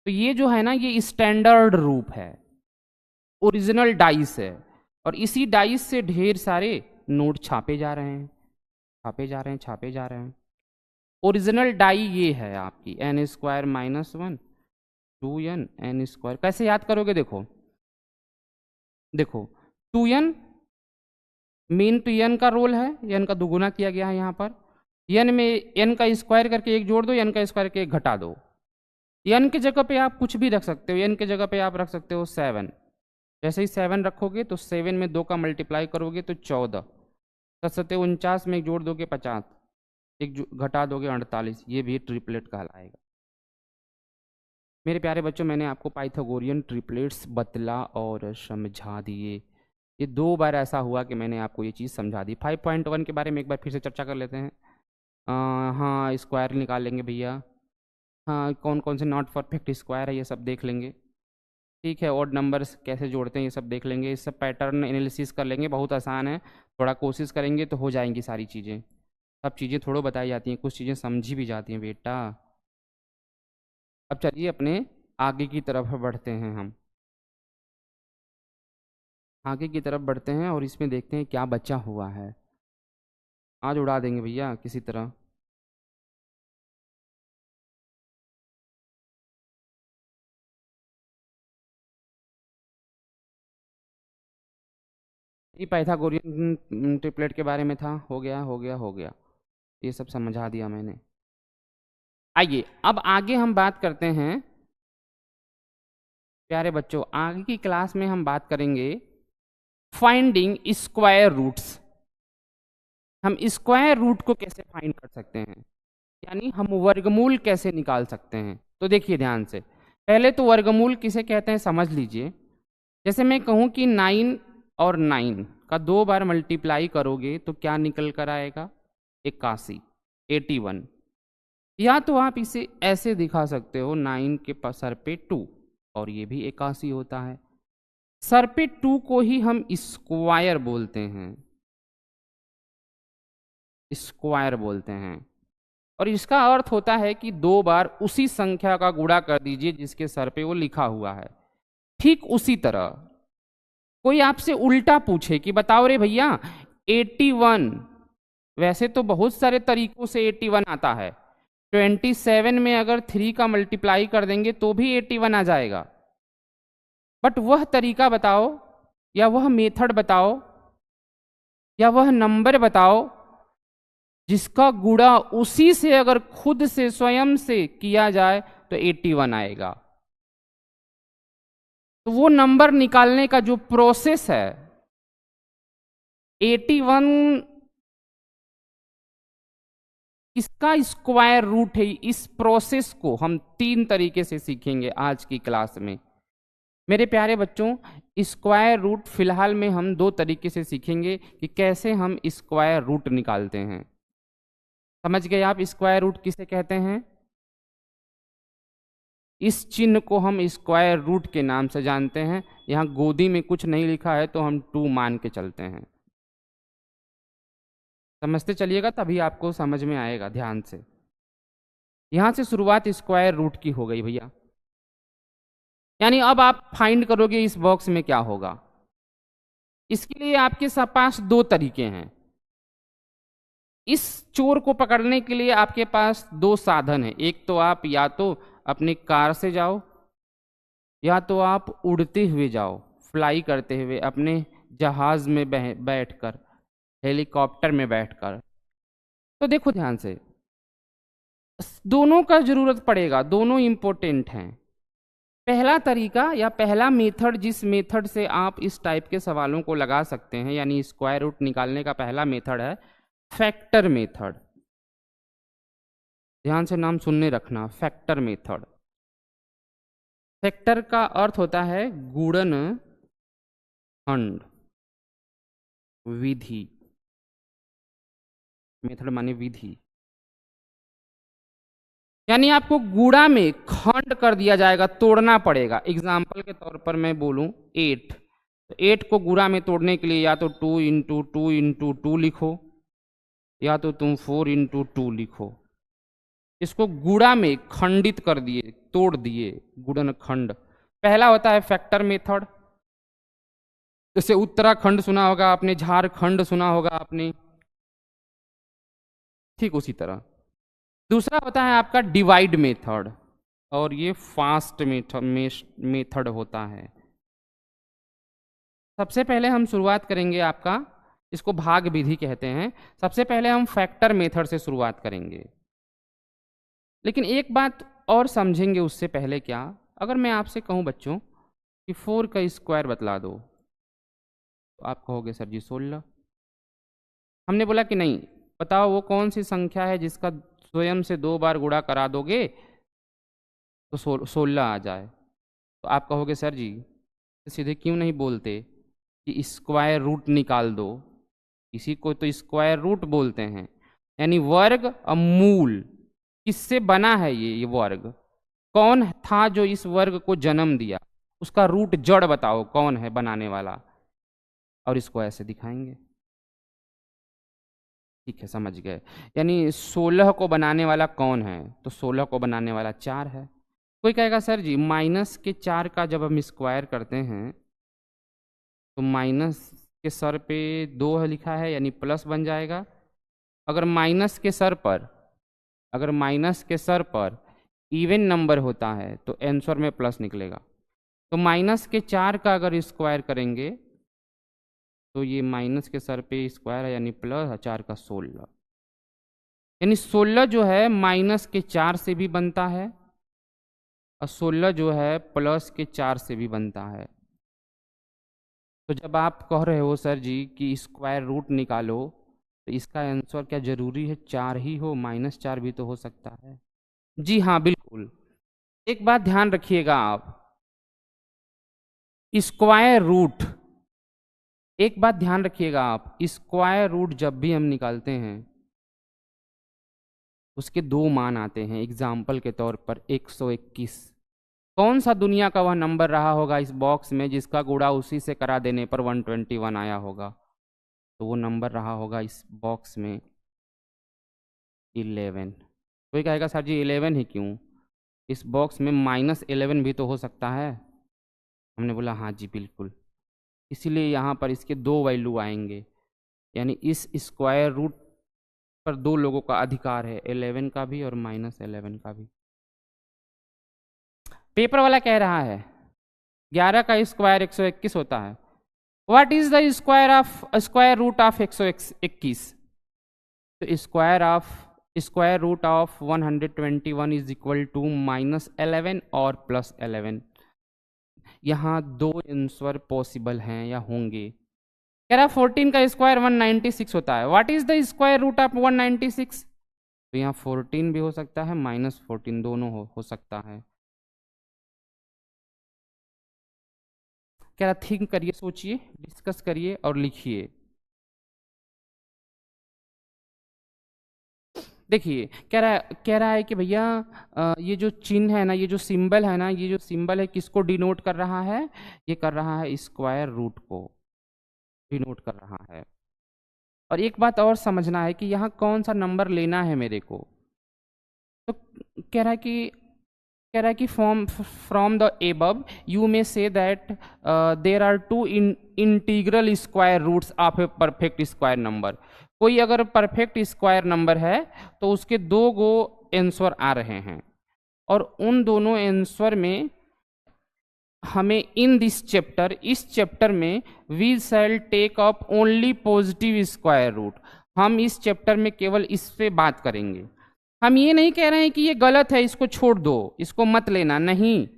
तो ये जो है ना, ये स्टैंडर्ड रूप है, ओरिजिनल डाइस है। और इसी डाइस से ढेर सारे नोट छापे जा रहे हैं, छापे जा रहे हैं, छापे जा रहे हैं। ओरिजिनल डाई ये है आपकी n square minus 1, 2n n square. कैसे याद करोगे? देखो देखो, 2n मीन तो एन का रोल है, एन का दुगुना किया गया है यहाँ पर। एन में एन का स्क्वायर करके एक जोड़ दो, एन का स्क्वायर करके एक घटा दो। एन की जगह पे आप कुछ भी रख सकते हो, एन की जगह पे आप रख सकते हो 7। जैसे ही 7 रखोगे तो 7 में 2 का मल्टीप्लाई करोगे तो 14, 7 में एक जोड़ दोगे 50, एक घटा दोगे 48। ये भी ट्रिपलेट कहलाएगा। मेरे प्यारे बच्चों, मैंने आपको पाइथागोरियन ट्रिपलेट्स बतला और समझा दिए। ये 2 बार ऐसा हुआ कि मैंने आपको ये चीज़ समझा दी। 5.1 के बारे में एक बार फिर से चर्चा कर लेते हैं। हाँ, स्क्वायर निकाल लेंगे भैया। हाँ, कौन कौन से नॉट परफेक्ट स्क्वायर है ये सब देख लेंगे। ठीक है, ऑड नंबर्स कैसे जोड़ते हैं ये सब देख लेंगे। इस सब पैटर्न एनालिसिस कर लेंगे, बहुत आसान है। थोड़ा कोशिश करेंगे तो हो जाएंगी सारी चीज़ें। सब चीज़ें थोड़ा बताई जाती हैं, कुछ चीज़ें समझी भी जाती हैं बेटा। अब चलिए अपने आगे की तरफ बढ़ते हैं। हम आगे की तरफ बढ़ते हैं और इसमें देखते हैं क्या बचा हुआ है। आज उड़ा देंगे भैया किसी तरह। ये पाइथागोरियन ट्रिपलेट के बारे में था। हो गया हो गया हो गया, ये सब समझा दिया मैंने। आइए अब आगे हम बात करते हैं प्यारे बच्चों। आगे की क्लास में हम बात करेंगे फाइंडिंग स्क्वायर रूट्स। हम स्क्वायर रूट को कैसे फाइंड कर सकते हैं, यानी हम वर्गमूल कैसे निकाल सकते हैं। तो देखिए ध्यान से, पहले तो वर्गमूल किसे कहते हैं समझ लीजिए। जैसे मैं कहूं कि 9 और 9 का 2 बार मल्टीप्लाई करोगे तो क्या निकल कर आएगा, 81, 81। या तो आप इसे ऐसे दिखा सकते हो, 9 के सर पे 2 और ये भी 81 होता है। सर पे 2 को ही हम स्क्वायर बोलते हैं, स्क्वायर बोलते हैं। और इसका अर्थ होता है कि 2 बार उसी संख्या का गुणा कर दीजिए जिसके सर पे वो लिखा हुआ है। ठीक उसी तरह कोई आपसे उल्टा पूछे कि बताओ रे भैया 81, वैसे तो बहुत सारे तरीकों से 81 आता है। 27 में अगर 3 का मल्टीप्लाई कर देंगे तो भी 81 आ जाएगा। बट वह तरीका बताओ, या वह मेथड बताओ, या वह नंबर बताओ जिसका गुणा उसी से अगर खुद से स्वयं से किया जाए तो 81 आएगा। तो वो नंबर निकालने का जो प्रोसेस है, 81 इसका स्क्वायर रूट है। इस प्रोसेस को हम 3 तरीके से सीखेंगे आज की क्लास में। मेरे प्यारे बच्चों, स्क्वायर रूट फिलहाल में हम 2 तरीके से सीखेंगे कि कैसे हम स्क्वायर रूट निकालते हैं। समझ गए आप स्क्वायर रूट किसे कहते हैं? इस चिन्ह को हम स्क्वायर रूट के नाम से जानते हैं। यहाँ गोदी में कुछ नहीं लिखा है तो हम 2 मान के चलते हैं। समझते चलिएगा तभी आपको समझ में आएगा। ध्यान से, यहां से शुरुआत स्क्वायर रूट की हो गई भैया। यानी अब आप फाइंड करोगे इस बॉक्स में क्या होगा। इसके लिए आपके पास 2 तरीके हैं। इस चोर को पकड़ने के लिए आपके पास 2 साधन हैं। एक तो आप या तो अपनी कार से जाओ, या तो आप उड़ते हुए जाओ, फ्लाई करते हुए अपने जहाज में बैठकर, हेलीकॉप्टर में बैठकर। तो देखो ध्यान से, दोनों का जरूरत पड़ेगा, दोनों इंपॉर्टेंट हैं। पहला तरीका या पहला मेथड, जिस मेथड से आप इस टाइप के सवालों को लगा सकते हैं, यानी स्क्वायर रूट निकालने का पहला मेथड है फैक्टर मेथड। ध्यान से नाम सुनने रखना, फैक्टर मेथड। फैक्टर का अर्थ होता है गुणन खंड विधि। मेथड माने विधि, यानी आपको गुणा में खंड कर दिया जाएगा, तोड़ना पड़ेगा। एग्जाम्पल के तौर पर मैं बोलूं 8, तो 8 को गुणा में तोड़ने के लिए या तो 2 इंटू 2 इंटू 2 लिखो, या तो तुम 4 इंटू 2 लिखो। इसको गुणा में खंडित कर दिए, तोड़ दिए, गुणन खंड। पहला होता है फैक्टर मेथड। जैसे उत्तराखंड सुना होगा आपने, झारखंड सुना होगा आपने, ठीक उसी तरह। दूसरा होता है आपका डिवाइड मेथड, और ये फास्ट मेथड होता है। सबसे पहले हम शुरुआत करेंगे आपका इसको भाग विधि कहते हैं। सबसे पहले हम फैक्टर मेथड से शुरुआत करेंगे, लेकिन एक बात और समझेंगे उससे पहले। क्या अगर मैं आपसे कहूं बच्चों कि 4 का स्क्वायर बतला दो, तो आप कहोगे सर जी 16। हमने बोला कि नहीं, बताओ वो कौन सी संख्या है जिसका स्वयं से 2 बार गुणा करा दोगे तो 16 आ जाए। तो आप कहोगे सर जी सीधे क्यों नहीं बोलते कि स्क्वायर रूट निकाल दो। इसी को तो स्क्वायर रूट बोलते हैं, यानी वर्ग और मूल। किससे बना है ये वर्ग? कौन था जो इस वर्ग को जन्म दिया? उसका रूट जड़ बताओ कौन है बनाने वाला, और इसको ऐसे दिखाएंगे। ठीक है, समझ गए। यानी 16 को बनाने वाला कौन है? तो 16 को बनाने वाला 4 है। कोई कहेगा सर जी माइनस के 4 का जब हम स्क्वायर करते हैं तो माइनस के सर पे 2 है लिखा है, यानी प्लस बन जाएगा। अगर माइनस के सर पर इवन नंबर होता है तो आंसर में प्लस निकलेगा। तो माइनस के 4 का अगर स्क्वायर करेंगे तो ये माइनस के सर पे स्क्वायर है, यानी प्लस 4 का 16। यानी 16 जो है माइनस के 4 से भी बनता है, और 16 जो है प्लस के 4 से भी बनता है। तो जब आप कह रहे हो सर जी कि स्क्वायर रूट निकालो, तो इसका आंसर क्या जरूरी है 4 ही हो? -4 भी तो हो सकता है। जी हाँ, बिल्कुल। एक बात ध्यान रखिएगा आप, स्क्वायर रूट, एक बात ध्यान रखिएगा आप, स्क्वायर रूट जब भी हम निकालते हैं उसके 2 मान आते हैं। एग्जाम्पल के तौर पर 121। कौन सा दुनिया का वह नंबर रहा होगा इस बॉक्स में जिसका गुणा उसी से करा देने पर 121 आया होगा? तो वो नंबर रहा होगा इस बॉक्स में 11। कोई कहेगा सर जी 11 ही क्यों? इस बॉक्स में -11 भी तो हो सकता है। हमने बोला हाँ जी बिल्कुल, इसीलिए यहाँ पर इसके 2 वैल्यू आएंगे। यानी इस स्क्वायर रूट पर 2 लोगों का अधिकार है, 11 का भी और -11 का भी। पेपर वाला कह रहा है 11 का स्क्वायर 121 होता है। What is the square root of 121? तो square root of 121 is equal to -11 और +11। यहाँ 2 आंसर पॉसिबल हैं या होंगे। कह रहा 14 का स्क्वायर 196 होता है। What is the square root of 196? तो यहाँ 14 भी हो सकता है, -14 दोनों हो सकता है। कह रहा थिंक करिए, सोचिए, डिस्कस करिए और लिखिए। देखिए कह रहा है कि भैया ये जो चिन्ह है ना, ये जो सिंबल है ना, ये जो सिंबल है किसको डिनोट कर रहा है? ये कर रहा है स्क्वायर रूट को डिनोट कर रहा है। और एक बात और समझना है कि यहाँ कौन सा नंबर लेना है मेरे को। तो कह रहा है कि from the above you may say that there are 2 integral square roots of a perfect square number. कोई अगर परफेक्ट स्क्वायर नंबर है तो उसके 2 गो आंसर आ रहे हैं, और उन दोनों आंसर में हमें इस चैप्टर में we shall take up only positive square root. हम इस चैप्टर में केवल इस पे बात करेंगे। हम ये नहीं कह रहे हैं कि ये गलत है, इसको छोड़ दो, इसको मत लेना, नहीं।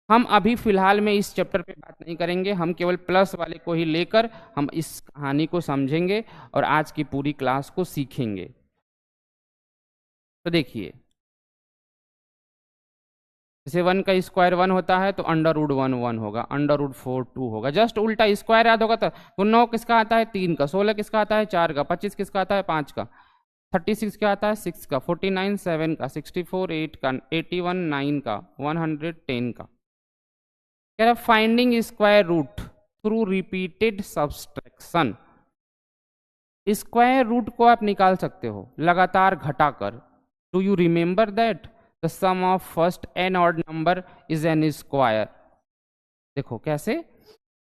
हम अभी फिलहाल में इस चैप्टर पे बात नहीं करेंगे, हम केवल प्लस वाले को ही लेकर हम इस कहानी को समझेंगे और आज की पूरी क्लास को सीखेंगे। तो देखिए, जैसे 1 का स्क्वायर 1 होता है तो √1 1 होगा, √4 2 होगा। जस्ट उल्टा स्क्वायर याद होगा तो 9 किसका आता है? 3 का। 16 किसका आता है? 4 का। 25 किसका आता है? 5 का। 36 क्या आता है? 6 का। 49 7 का। 64 8 का। 81 9 का। 100 10 का। कह रहा finding square root through repeated subtraction. Square root को आप निकाल सकते हो लगातार घटाकर। Do you remember that the sum of first n odd number is n square? देखो कैसे,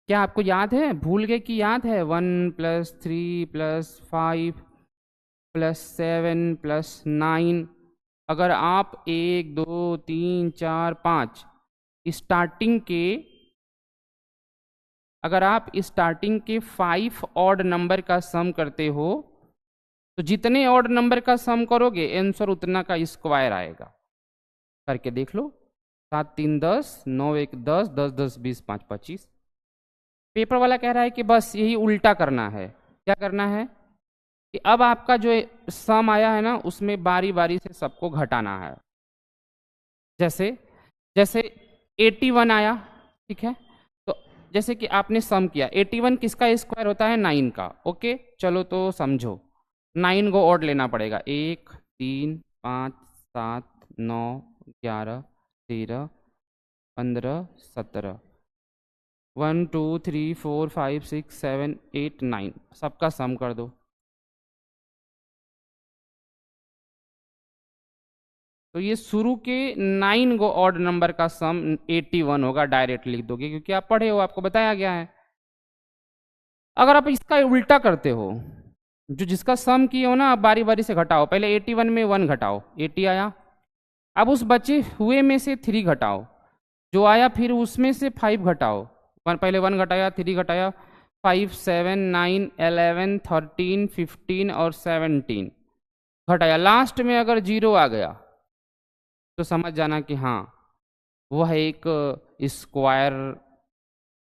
क्या आपको याद है? भूल गए कि याद है? 1 + 3 + 5 + 7 + 9। अगर आप 1 2 3 4 5 स्टार्टिंग के अगर आप स्टार्टिंग के 5 ऑड नंबर का सम करते हो तो जितने ऑड नंबर का सम करोगे आंसर उतना का स्क्वायर आएगा। करके देख लो। 7 3 10, 9 1 10, 10 10 20, 5 25। पेपर वाला कह रहा है कि बस यही उल्टा करना है। क्या करना है कि अब आपका जो सम आया है ना उसमें बारी बारी से सबको घटाना है। जैसे जैसे 81 आया, ठीक है, तो जैसे कि आपने सम किया 81 किसका स्क्वायर होता है 9 का। ओके चलो तो समझो 9 को और लेना पड़ेगा। 1 3 5 7 9 11 13 15 17, 1 2 3 4 5 6 7 8 9 सबका सम कर दो। तो ये शुरू के 9 गो ऑड नंबर का सम 81 होगा। डायरेक्ट लिख दोगे क्योंकि आप पढ़े हो, आपको बताया गया है। अगर आप इसका उल्टा करते हो, जो जिसका सम किए हो ना, आप बारी बारी से घटाओ। पहले 81 में 1 घटाओ, 80 आया। अब उस बचे हुए में से 3 घटाओ, जो आया फिर उसमें से 5 घटाओ। पहले 1 घटाया, 3 घटाया, 5 7 9 11 13 15 और 17 घटाया। लास्ट में अगर 0 आ गया तो समझ जाना कि हाँ वह एक स्क्वायर,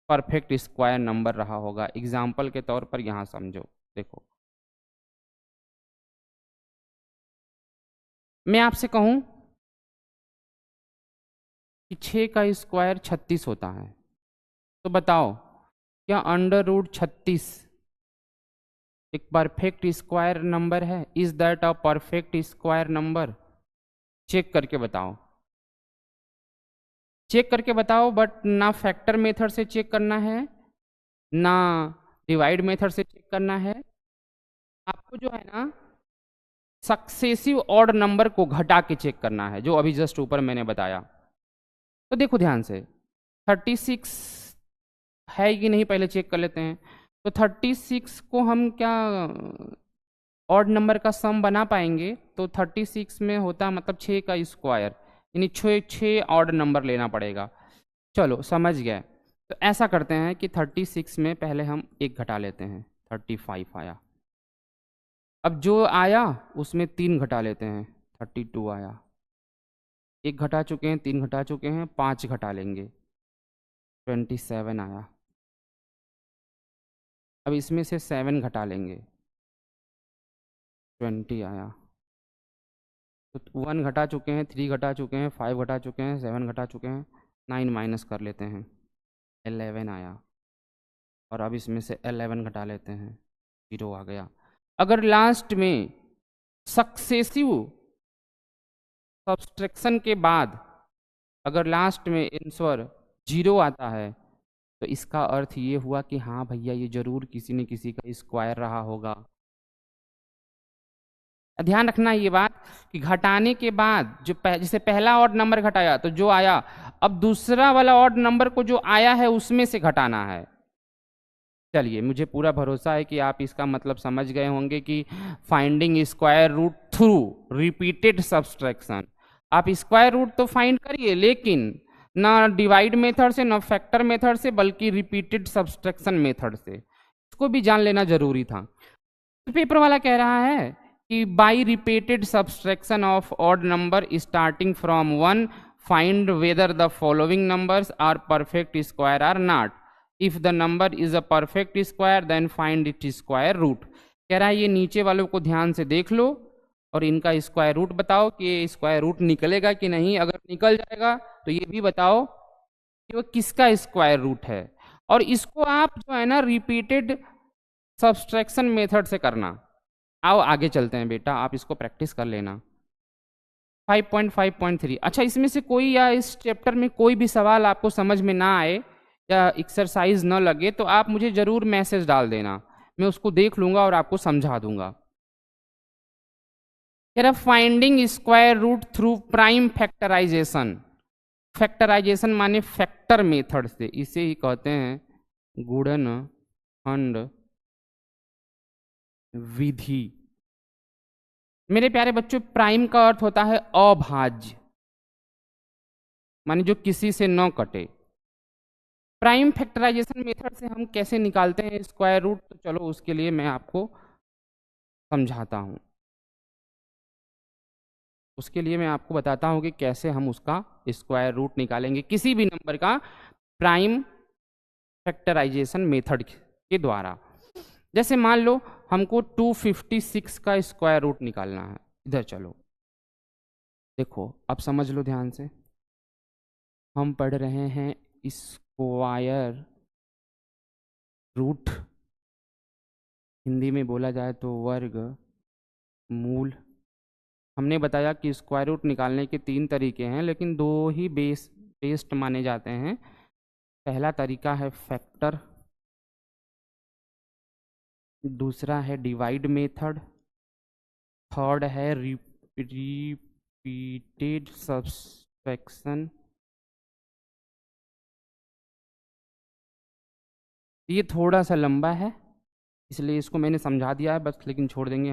परफेक्ट स्क्वायर नंबर रहा होगा। एग्जाम्पल के तौर पर यहाँ समझो। देखो मैं आपसे कहूं कि 6 का स्क्वायर 36 होता है, तो बताओ क्या √36 एक परफेक्ट स्क्वायर नंबर है? Is that a perfect square number? Check करके बताओ, चेक करके बताओ। बट ना फैक्टर मेथड से चेक करना है, ना डिवाइड मेथड से चेक करना है। आपको जो है ना सक्सेसिव ऑड नंबर को घटा के चेक करना है, जो अभी जस्ट ऊपर मैंने बताया। तो देखो ध्यान से, 36 है कि नहीं पहले चेक कर लेते हैं। तो 36 को हम क्या ऑड नंबर का सम बना पाएंगे? तो 36 में होता मतलब 6 का स्क्वायर, यानी 6 ऑड नंबर लेना पड़ेगा। चलो समझ गए। तो ऐसा करते हैं कि 36 में पहले हम एक घटा लेते हैं, 35 आया। अब जो आया उसमें 3 घटा लेते हैं, 32 आया। एक घटा चुके हैं, 3 घटा चुके हैं, 5 घटा लेंगे, 27 आया। अब इसमें से 7 घटा लेंगे, 20 आया। तो 1 घटा चुके हैं, 3 घटा चुके हैं, 5 घटा चुके हैं, 7 घटा चुके हैं, 9 माइनस कर लेते हैं, 11 आया। और अब इसमें से 11 घटा लेते हैं, 0 आ गया। अगर लास्ट में सक्सेसिव सब्सट्रैक्शन के बाद अगर लास्ट में आंसर 0 आता है तो इसका अर्थ ये हुआ कि हाँ भैया ये जरूर किसी न किसी का स्क्वायर रहा होगा। ध्यान रखना ये बात कि घटाने के बाद जो जैसे पहला ऑड नंबर घटाया तो जो आया, अब दूसरा वाला ऑड नंबर को जो आया है उसमें से घटाना है। चलिए मुझे पूरा भरोसा है कि आप इसका मतलब समझ गए होंगे कि finding square root through repeated subtraction. आप स्क्वायर रूट तो फाइंड करिए लेकिन ना डिवाइड मेथड से ना फैक्टर मेथड से, बल्कि रिपीटेड सब्सट्रैक्शन मेथड से। इसको भी जान लेना जरूरी था। तो पेपर वाला कह रहा है कि by repeated subtraction of odd number starting from 1 find whether the following numbers are perfect square or not. If the number is a perfect square then find it square root. कह रहा है ये नीचे वालों को ध्यान से देख लो और इनका स्क्वायर रूट बताओ कि ये स्क्वायर रूट निकलेगा कि नहीं। अगर निकल जाएगा तो ये भी बताओ कि वो किसका स्क्वायर रूट है। और इसको आप जो है ना रिपीटेड सब्सट्रैक्शन मेथड से करना। आओ आगे चलते हैं बेटा, आप इसको प्रैक्टिस कर लेना। 5.5.3। अच्छा इसमें से कोई या इस चैप्टर में कोई भी सवाल आपको समझ में ना आए या एक्सरसाइज न लगे तो आप मुझे जरूर मैसेज डाल देना, मैं उसको देख लूंगा और आपको समझा दूंगा। Finding square root through prime factorization. Factorization माने फैक्टर मेथड से, इसे ही कहते हैं गुणनखंड विधि। मेरे प्यारे बच्चों प्राइम का अर्थ होता है अभाज्य, माने जो किसी से न कटे। प्राइम फैक्टराइजेशन मेथड से हम कैसे निकालते हैं स्क्वायर रूट, तो चलो उसके लिए मैं आपको समझाता हूँ। उसके लिए मैं आपको बताता हूँ कि कैसे हम उसका स्क्वायर रूट निकालेंगे किसी भी नंबर का प्राइम फैक्टराइजेशन मेथड के द्वारा। जैसे मान लो हमको 256 का स्क्वायर रूट निकालना है। इधर चलो, देखो अब समझ लो ध्यान से। हम पढ़ रहे हैं स्क्वायर रूट, हिंदी में बोला जाए तो वर्ग मूल। हमने बताया कि स्क्वायर रूट निकालने के 3 तरीके हैं, लेकिन 2 ही बेस्ट माने जाते हैं। पहला तरीका है फैक्टर, दूसरा है डिवाइड मेथड, थर्ड है रिपीटेड सब्सट्रैक्शन। ये थोड़ा सा लंबा है, इसलिए इसको मैंने समझा दिया है बस, लेकिन छोड़ देंगे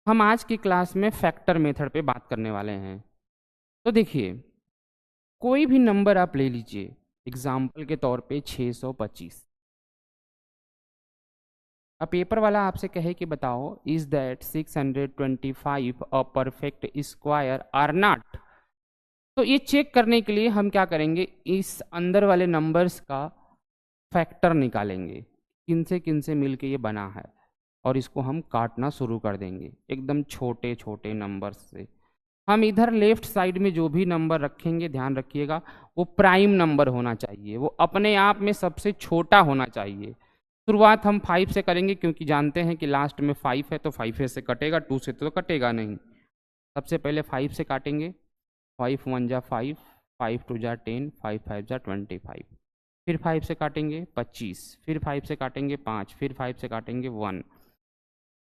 हम आज की क्लास में फैक्टर मेथड पे बात करने वाले हैं। तो देखिए, कोई भी नंबर आप ले लीजिए, एग्जाम्पल के तौर पे 625। अब पेपर वाला आपसे कहे कि बताओ is that 625 a perfect square or not. तो ये चेक करने के लिए हम क्या करेंगे, इस अंदर वाले नंबर्स का फैक्टर निकालेंगे, किन से मिल के ये बना है, और इसको हम काटना शुरू कर देंगे एकदम छोटे छोटे नंबर्स से। हम इधर लेफ्ट साइड में जो भी नंबर रखेंगे, ध्यान रखिएगा वो प्राइम नंबर होना चाहिए, वो अपने आप में सबसे छोटा होना चाहिए। शुरुआत हम 5 से करेंगे, क्योंकि जानते हैं कि लास्ट में 5 है तो 5 से कटेगा, 2 से तो कटेगा नहीं। सबसे पहले 5 से काटेंगे। 5 1 जा 5, 5 2 जा 10, 5 5 जा 25। फिर 5 से काटेंगे 25, फिर 5 से काटेंगे 5, फिर 5 से काटेंगे 1,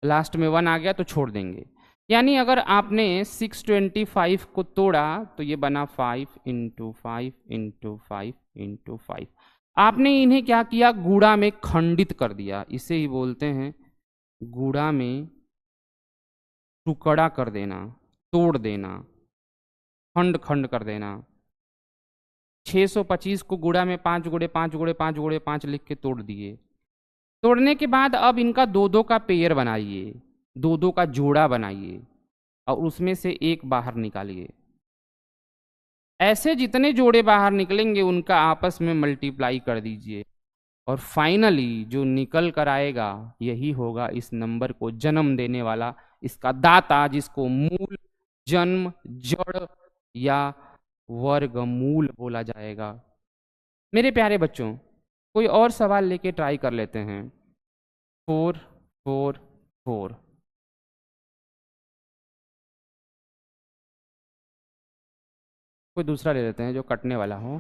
लास्ट में 1 आ गया तो छोड़ देंगे। यानी अगर आपने 625 को तोड़ा तो ये बना 5 इंटू 5 इंटू 5 इंटू 5। आपने इन्हें क्या किया, गुणा में खंडित कर दिया। इसे ही बोलते हैं गुणा में टुकड़ा कर देना, तोड़ देना, खंड खंड कर देना। 625 को गुणा में 5 गुणे 5 गुणे 5 गुणे 5 लिख के तोड़ दिए। तोड़ने के बाद अब इनका 2-2 का पेयर बनाइए, 2-2 का जोड़ा बनाइए, और उसमें से एक बाहर निकालिए। ऐसे जितने जोड़े बाहर निकलेंगे उनका आपस में मल्टीप्लाई कर दीजिए, और फाइनली जो निकल कर आएगा यही होगा इस नंबर को जन्म देने वाला, इसका दाता, जिसको मूल, जन्म, जड़ या वर्गमूल बोला जाएगा। मेरे प्यारे बच्चों, कोई और सवाल लेके ट्राई कर लेते हैं। 4 4 4। कोई दूसरा ले लेते हैं जो कटने वाला हो।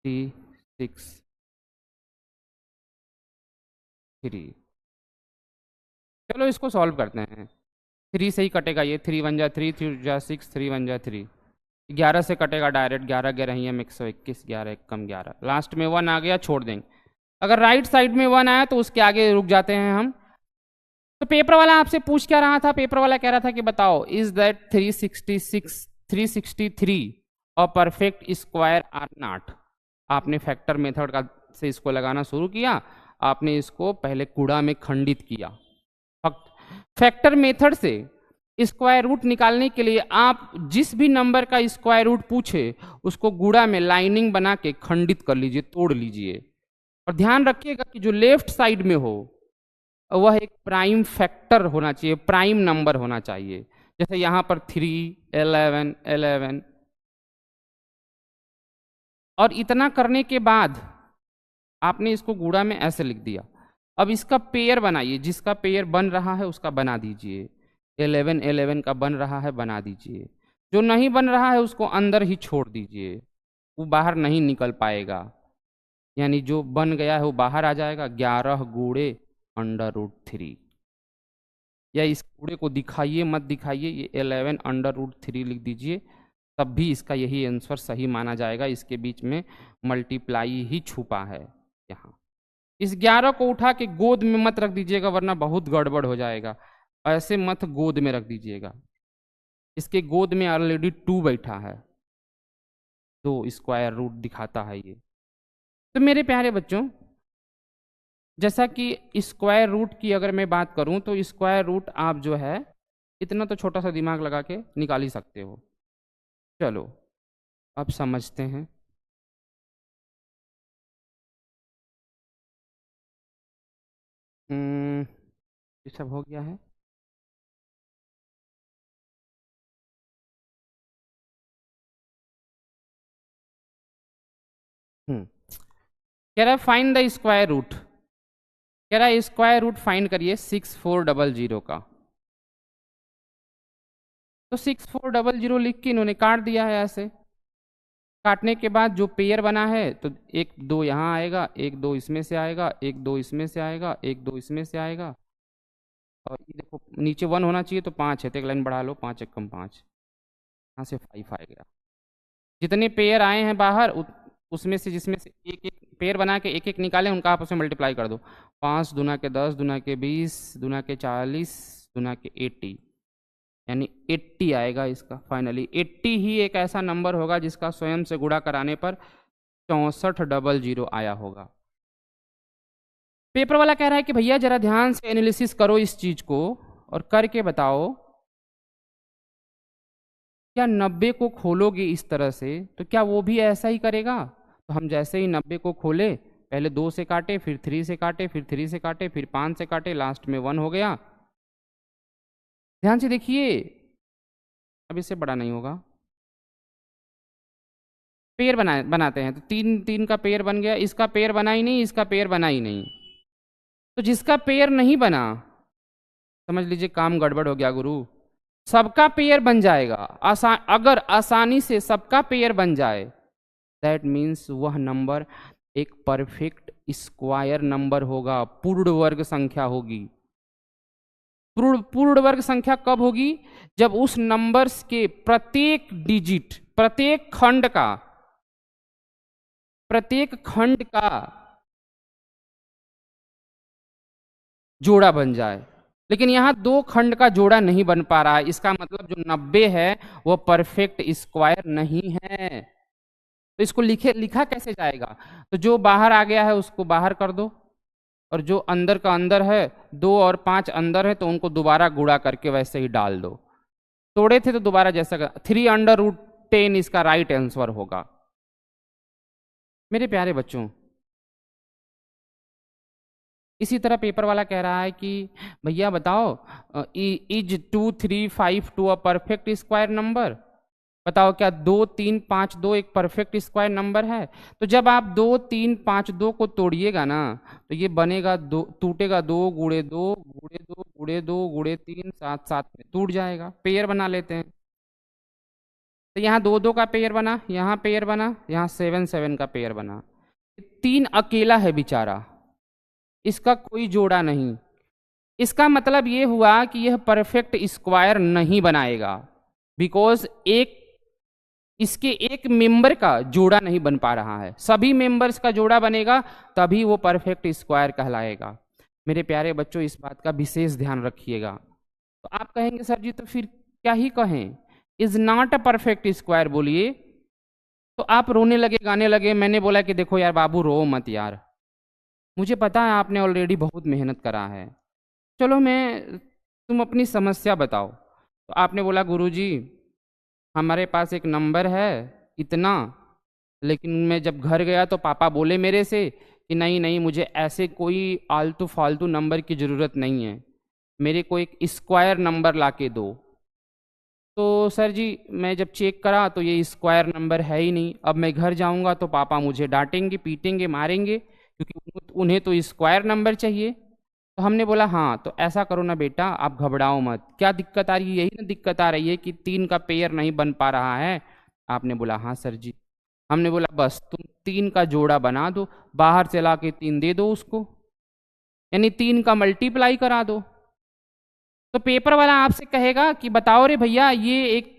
3 6 3। चलो इसको सॉल्व करते हैं। 3 से ही कटेगा ये, 3 1 जा 3, 3 जा 6, 3 1 जा 3। 11 से कटेगा डायरेक्ट, 11 11 ही हम 121, 11 1 कम 11, लास्ट में 1 आ गया, छोड़ देंगे। अगर राइट साइड में 1 आया तो उसके आगे रुक जाते हैं हम। तो पेपर वाला आपसे पूछ क्या रहा था, पेपर वाला कह रहा था कि बताओ इज दैट 363 और परफेक्ट स्क्वायर आर नॉट। आपने फैक्टर मेथड का से इसको लगाना शुरू किया, आपने इसको पहले गुणा में खंडित किया। फैक्टर मेथड से स्क्वायर रूट निकालने के लिए आप जिस भी नंबर का स्क्वायर रूट पूछे उसको गुणा में लाइनिंग बना के खंडित कर लीजिए, तोड़ लीजिए। और ध्यान रखिएगा कि जो लेफ्ट साइड में हो वह एक प्राइम फैक्टर होना चाहिए, प्राइम नंबर होना चाहिए। जैसे यहां पर 3 11 11। और इतना करने के बाद आपने इसको गुणा में ऐसे लिख दिया। अब इसका पेयर बनाइए, जिसका पेयर बन रहा है उसका बना दीजिए। 11 11 का बन रहा है, बना दीजिए। जो नहीं बन रहा है उसको अंदर ही छोड़ दीजिए, वो बाहर नहीं निकल पाएगा। यानी जो बन गया है वो बाहर आ जाएगा। 11 गुणे √3, या इस गुणे को दिखाइए मत दिखाइए, ये 11 √3 लिख दीजिए, तब भी इसका यही आंसर सही माना जाएगा। इसके बीच में मल्टीप्लाई ही छुपा है यहाँ। इस 11 को उठा के गोद में मत रख दीजिएगा, वरना बहुत गड़बड़ हो जाएगा। ऐसे मत गोद में रख दीजिएगा, इसके गोद में ऑलरेडी 2 बैठा है, तो स्क्वायर रूट दिखाता है ये। तो मेरे प्यारे बच्चों, जैसा कि स्क्वायर रूट की अगर मैं बात करूं तो स्क्वायर रूट आप जो है इतना तो छोटा सा दिमाग लगा के निकाल ही सकते हो। चलो अब समझते हैं। ये सब हो गया है। हम्म कह रहा है फाइंड द स्क्वायर रूट। कह रहा है स्क्वायर रूट फाइंड करिए 6400 का। तो 6400 लिख के इन्होंने काट दिया है ऐसे। काटने के बाद जो पेयर बना है तो एक दो यहाँ आएगा, एक दो इसमें से आएगा, एक दो इसमें से आएगा, एक दो इसमें से आएगा। और ये देखो नीचे 1 होना चाहिए तो 5 है, तो एक लाइन बढ़ा लो, 5 एकम 5, यहाँ से 5 आ गया। जितने पेयर आए हैं बाहर उसमें से जिसमें से एक एक पेयर बना के एक एक निकाले उनका आपस में मल्टीप्लाई कर दो। 5 दूना के 10 दूना के 20 दूना के 40 दूना के 80, यानी 80 आएगा इसका। फाइनली 80 ही एक ऐसा नंबर होगा जिसका स्वयं से गुणा कराने पर 6400 आया होगा। पेपर वाला कह रहा है कि भैया जरा ध्यान से एनालिसिस करो इस चीज को और करके बताओ, क्या 90 को खोलोगे इस तरह से तो क्या वो भी ऐसा ही करेगा? तो हम जैसे ही 90 को खोले, पहले 2 से काटे, फिर 3 से काटे, फिर 3 से काटे, फिर 5 से काटे, लास्ट में 1 हो गया। ध्यान से देखिए, अब इससे बड़ा नहीं होगा। पेयर बनाते हैं तो 3 3 का पेयर बन गया, इसका पेयर बना ही नहीं, इसका पेयर बना ही नहीं। तो जिसका पेयर नहीं बना, समझ लीजिए काम गड़बड़ हो गया गुरु। सबका पेयर बन जाएगा। अगर आसानी से सबका पेयर बन जाए, दैट मीन्स वह नंबर एक परफेक्ट स्क्वायर नंबर होगा, पूर्ण वर्ग संख्या होगी। पूर्ण वर्ग संख्या कब होगी? जब उस नंबर्स के प्रत्येक डिजिट, प्रत्येक खंड का जोड़ा बन जाए। लेकिन यहां 2 खंड का जोड़ा नहीं बन पा रहा है, इसका मतलब जो 90 है वो परफेक्ट स्क्वायर नहीं है। तो इसको लिखा कैसे जाएगा? तो जो बाहर आ गया है उसको बाहर कर दो, और जो अंदर का अंदर है, 2 और 5 अंदर है तो उनको दोबारा गुणा करके वैसे ही डाल दो। तोड़े थे तो दोबारा जैसा 3√10 इसका राइट आंसर होगा। मेरे प्यारे बच्चों, इसी तरह पेपर वाला कह रहा है कि भैया बताओ, is 2352 a perfect square number? बताओ क्या 2352 एक परफेक्ट स्क्वायर नंबर है? तो जब आप 2352 को तोड़िएगा ना तो ये बनेगा दो, टूटेगा 2 गुणे 2 गुणे 2 गुणे 2 गुणे 3, 7 7 में टूट जाएगा। पेयर बना लेते हैं। तो यहाँ 2 2 का पेयर बना, यहाँ पेयर बना, यहाँ 7 7 का पेयर बना। 3 अकेला है बेचारा, इसका कोई जोड़ा नहीं। इसका मतलब ये हुआ कि यह परफेक्ट स्क्वायर नहीं बनाएगा, बिकॉज इसके एक मेंबर का जोड़ा नहीं बन पा रहा है। सभी मेंबर्स का जोड़ा बनेगा तभी वो परफेक्ट स्क्वायर कहलाएगा। मेरे प्यारे बच्चों, इस बात का विशेष ध्यान रखिएगा। तो आप कहेंगे सर जी तो फिर क्या ही कहें, is not a perfect square बोलिए। तो आप रोने लगे, गाने लगे। मैंने बोला कि देखो यार बाबू, रो मत यार, मुझे पता है आपने ऑलरेडी बहुत मेहनत करा है, चलो तुम अपनी समस्या बताओ। तो आपने बोला गुरुजी हमारे पास एक नंबर है इतना, लेकिन मैं जब घर गया तो पापा बोले मेरे से कि नहीं नहीं, मुझे ऐसे कोई आलतू फालतू नंबर की ज़रूरत नहीं है, मेरे को एक स्क्वायर नंबर ला के दो। तो सर जी मैं जब चेक करा तो ये स्क्वायर नंबर है ही नहीं। अब मैं घर जाऊंगा तो पापा मुझे डांटेंगे, पीटेंगे, मारेंगे, क्योंकि उन्हें तो स्क्वायर नंबर चाहिए। तो हमने बोला हाँ तो ऐसा करो ना बेटा, आप घबराओ मत, क्या दिक्कत आ रही है? यही ना दिक्कत आ रही है कि 3 का पेयर नहीं बन पा रहा है। आपने बोला हाँ सर जी। हमने बोला बस तुम 3 का जोड़ा बना दो, बाहर से ला के 3 दे दो उसको, यानी 3 का मल्टीप्लाई करा दो। तो पेपर वाला आपसे कहेगा कि बताओ रे भैया ये एक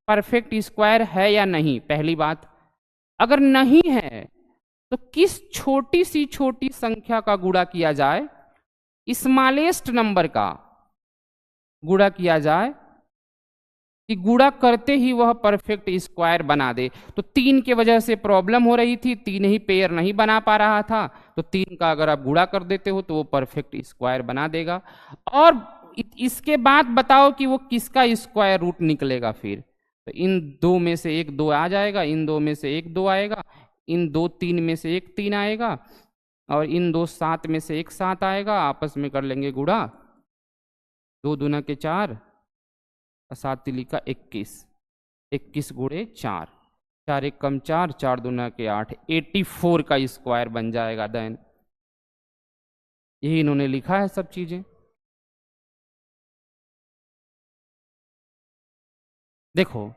परफेक्ट स्क्वायर है या नहीं। पहली बात, अगर नहीं है तो किस छोटी सी छोटी संख्या का गुणा किया जाए, स्मॉलेस्ट नंबर का गुणा किया जाए कि गुणा करते ही वह परफेक्ट स्क्वायर बना दे। तो 3 के वजह से प्रॉब्लम हो रही थी, 3 ही पेयर नहीं बना पा रहा था, तो 3 का अगर आप गुणा कर देते हो तो वो परफेक्ट स्क्वायर बना देगा। और इसके बाद बताओ कि वो किसका स्क्वायर रूट निकलेगा फिर। तो इन दो में से एक 2 आ जाएगा, इन दो में से एक 2 आएगा, इन दो 3 में से एक 3 आएगा, और इन दो 7 में से एक 7 आएगा। आपस में कर लेंगे गुणा, 2 दूना के 4, 7 तिली का 21, 21 गुणे 4, 4 एक कम 4, 4 दूना के 8, 84 का स्क्वायर बन जाएगा। देन यही इन्होंने लिखा है सब चीजें। देखो,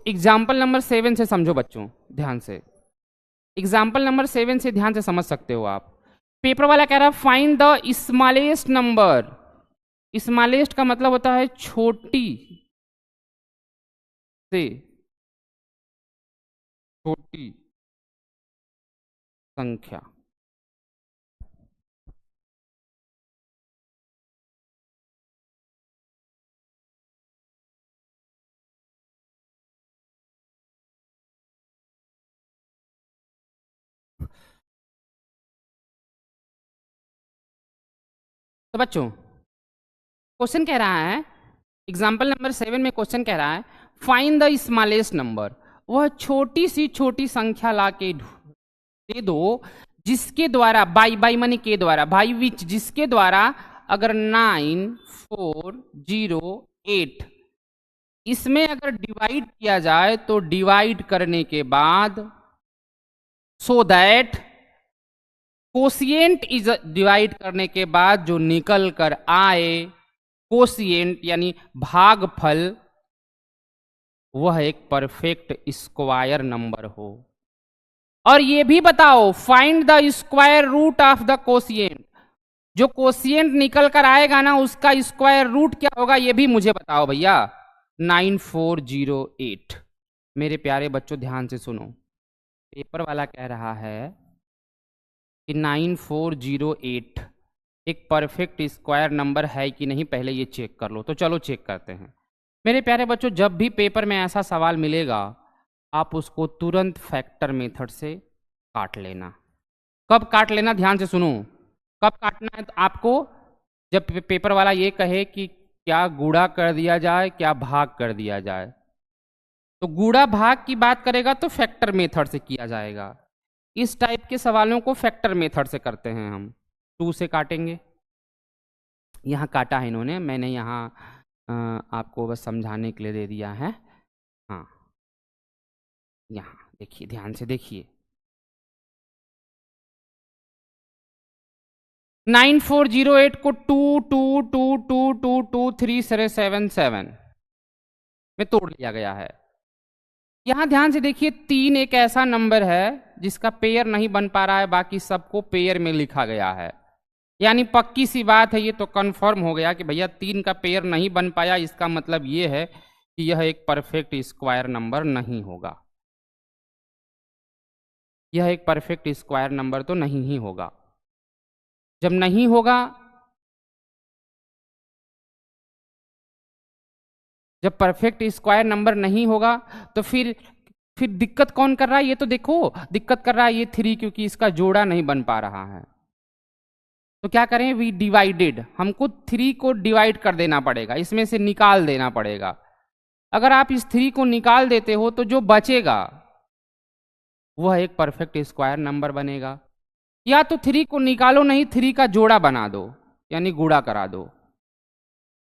एग्जाम्पल नंबर 7 से समझो बच्चों, ध्यान से। एग्जाम्पल नंबर 7 से ध्यान से समझ सकते हो आप। पेपर वाला कह रहा है find the smallest number. Smallest का मतलब होता है छोटी से छोटी संख्या। तो बच्चों, क्वेश्चन कह रहा है, एग्जाम्पल नंबर 7 में क्वेश्चन कह रहा है फाइंड द स्मॉलेस्ट नंबर। वह छोटी सी छोटी संख्या ला के दे दो जिसके द्वारा, बाई बाई मानी के द्वारा, बाई विच जिसके द्वारा अगर 9408 इसमें अगर डिवाइड किया जाए तो डिवाइड करने के बाद so that quotient is divide करने के बाद जो निकल कर आए कोशिएंट यानी भागफल वह एक परफेक्ट स्क्वायर नंबर हो। और ये भी बताओ find the square root of the quotient. जो कोशिएंट निकल कर आएगा ना उसका स्क्वायर रूट क्या होगा ये भी मुझे बताओ भैया। 9408। मेरे प्यारे बच्चों ध्यान से सुनो, पेपर वाला कह रहा है कि 9408 एक परफेक्ट स्क्वायर नंबर है कि नहीं, पहले ये चेक कर लो। तो चलो चेक करते हैं। मेरे प्यारे बच्चों, जब भी पेपर में ऐसा सवाल मिलेगा आप उसको तुरंत फैक्टर मेथड से काट लेना। कब काट लेना, ध्यान से सुनो। कब काटना है तो आपको, जब पेपर वाला ये कहे कि क्या गुणा कर दिया जाए क्या भाग कर दिया जाए, तो गुणा भाग की बात करेगा तो फैक्टर मेथड से किया जाएगा। इस टाइप के सवालों को फैक्टर मेथड से करते हैं हम। 2 से काटेंगे, यहाँ काटा है इन्होंने, मैंने यहाँ आपको बस समझाने के लिए दे दिया है। हाँ, यहाँ देखिए, ध्यान से देखिए। 9408 को 2 में तोड़ लिया गया है। यहां ध्यान से देखिए, 3 एक ऐसा नंबर है जिसका पेयर नहीं बन पा रहा है, बाकी सबको पेयर में लिखा गया है। यानी पक्की सी बात है, ये तो कंफर्म हो गया कि भैया 3 का पेयर नहीं बन पाया। इसका मतलब ये है कि यह एक परफेक्ट स्क्वायर नंबर नहीं होगा। यह एक परफेक्ट स्क्वायर नंबर तो नहीं ही होगा। जब नहीं होगा, जब परफेक्ट स्क्वायर नंबर नहीं होगा तो फिर दिक्कत कौन कर रहा है, ये तो देखो। दिक्कत कर रहा है ये 3, क्योंकि इसका जोड़ा नहीं बन पा रहा है। तो क्या करें, वी डिवाइडेड, हमको 3 को डिवाइड कर देना पड़ेगा, इसमें से निकाल देना पड़ेगा। अगर आप इस 3 को निकाल देते हो तो जो बचेगा वह एक परफेक्ट स्क्वायर नंबर बनेगा। या तो 3 को निकालो नहीं, 3 का जोड़ा बना दो, यानी गुणा करा दो।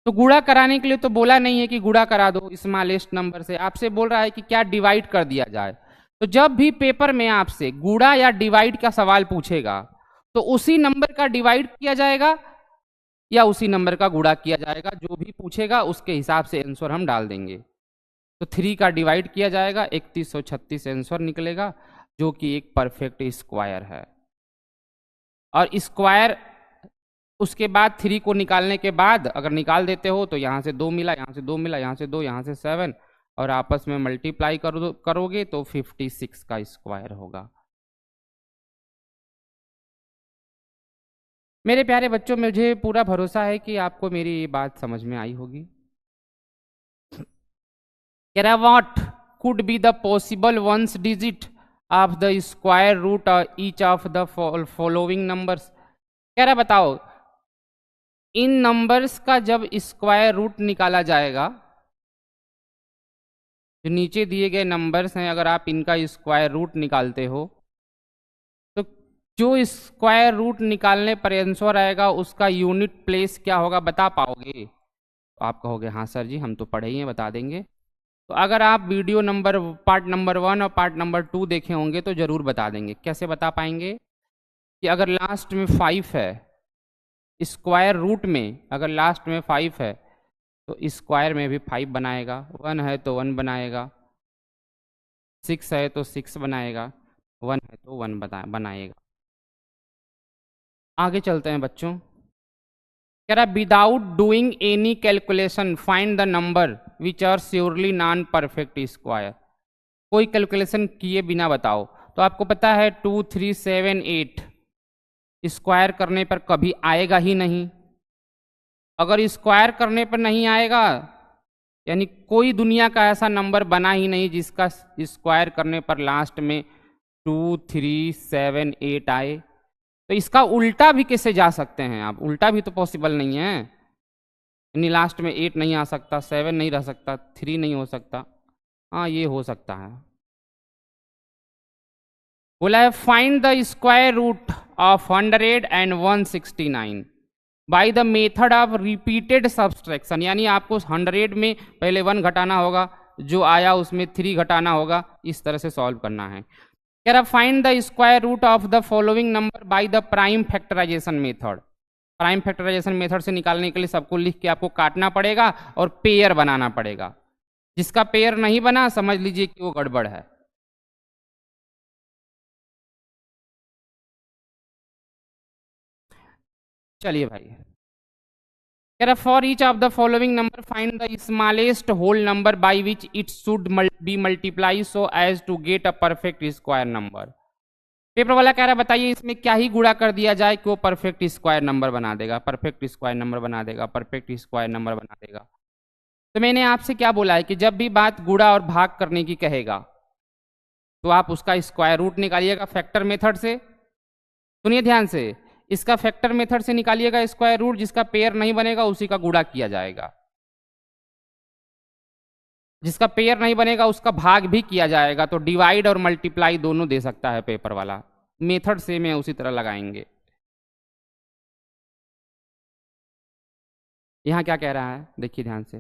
तो गुणा कराने के लिए तो बोला नहीं है कि गुणा करा दो स्मॉलेस्ट नंबर से, आपसे बोल रहा है कि क्या डिवाइड कर दिया जाए। तो जब भी पेपर में आपसे गुणा या डिवाइड का सवाल पूछेगा तो उसी नंबर का डिवाइड किया जाएगा या उसी नंबर का गुणा किया जाएगा। जो भी पूछेगा उसके हिसाब से आंसर हम डाल देंगे। तो 3 का डिवाइड किया जाएगा, 3136 आंसर निकलेगा, जो कि एक परफेक्ट स्क्वायर है। और स्क्वायर उसके बाद 3 को निकालने के बाद अगर निकाल देते हो तो यहाँ से 2 मिला, यहाँ से 2 मिला, यहाँ से 2, यहाँ से 7, और आपस में मल्टीप्लाई करोगे तो 56 का स्क्वायर होगा। मेरे प्यारे बच्चों, मुझे पूरा भरोसा है कि आपको मेरी ये बात समझ में आई होगी। कह रहा what could be the possible ones digit of the square root each of the following numbers. कह रहा बताओ इन नंबर्स का जब स्क्वायर रूट निकाला जाएगा, जो नीचे दिए गए नंबर्स हैं अगर आप इनका स्क्वायर रूट निकालते हो तो जो स्क्वायर रूट निकालने पर आंसर आएगा उसका यूनिट प्लेस क्या होगा, बता पाओगे? तो आप कहोगे हाँ सर जी हम तो पढ़े ही हैं, बता देंगे। तो अगर आप वीडियो नंबर पार्ट नंबर 1 और पार्ट नंबर 2 देखे होंगे तो जरूर बता देंगे। कैसे बता पाएंगे कि अगर लास्ट में 5 है, स्क्वायर रूट में अगर लास्ट में 5 है तो स्क्वायर में भी 5 बनाएगा, 1 है तो 1 बनाएगा, 6 है तो 6 बनाएगा, 1 है तो 1 बनाएगा। आगे चलते हैं बच्चों। कह रहा without doing any calculation find the number which are surely non perfect square. कोई कैलकुलेशन किए बिना बताओ। तो आपको पता है 2 3 7 8 स्क्वायर करने पर कभी आएगा ही नहीं। अगर स्क्वायर करने पर नहीं आएगा यानी कोई दुनिया का ऐसा नंबर बना ही नहीं जिसका स्क्वायर करने पर लास्ट में 2 3 7 8 आए। तो इसका उल्टा भी कैसे जा सकते हैं आप? उल्टा भी तो पॉसिबल नहीं है, यानी लास्ट में 8 नहीं आ सकता, 7 नहीं रह सकता, 3 नहीं हो सकता। हाँ ये हो सकता है। बोला है find the square root of 100 and 169 by the method of repeated subtraction. यानी आपको 100 में पहले 1 घटाना होगा, जो आया उसमें 3 घटाना होगा, इस तरह से सॉल्व करना है। कह रहा find the square root of the following number by the prime factorization method. Prime factorization method से निकालने के लिए सबको लिख के आपको काटना पड़ेगा और पेयर बनाना पड़ेगा। जिसका पेयर नहीं बना समझ लीजिए कि वो गड़बड़ है। चलिए भाई, कह रहा for each of the following number find the smallest whole number by which it should be multiply so as to get a perfect square number. Paper वाला कह रहा है बताइए इसमें क्या ही गुणा कर दिया जाए कि वो परफेक्ट स्क्वायर नंबर बना देगा, परफेक्ट स्क्वायर नंबर बना देगा, परफेक्ट स्क्वायर नंबर बना देगा। तो मैंने आपसे क्या बोला है कि जब भी बात गुणा और भाग करने की कहेगा तो आप उसका स्क्वायर रूट निकालिएगा फैक्टर मेथड से। सुनिए ध्यान से, इसका फैक्टर मेथड से निकालिएगा स्क्वायर रूट, जिसका पेयर नहीं बनेगा उसी का गुणा किया जाएगा, जिसका पेयर नहीं बनेगा उसका भाग भी किया जाएगा। तो डिवाइड और मल्टीप्लाई दोनों दे सकता है पेपर वाला, मेथड सेम है उसी तरह लगाएंगे। यहां क्या कह रहा है देखिए ध्यान से।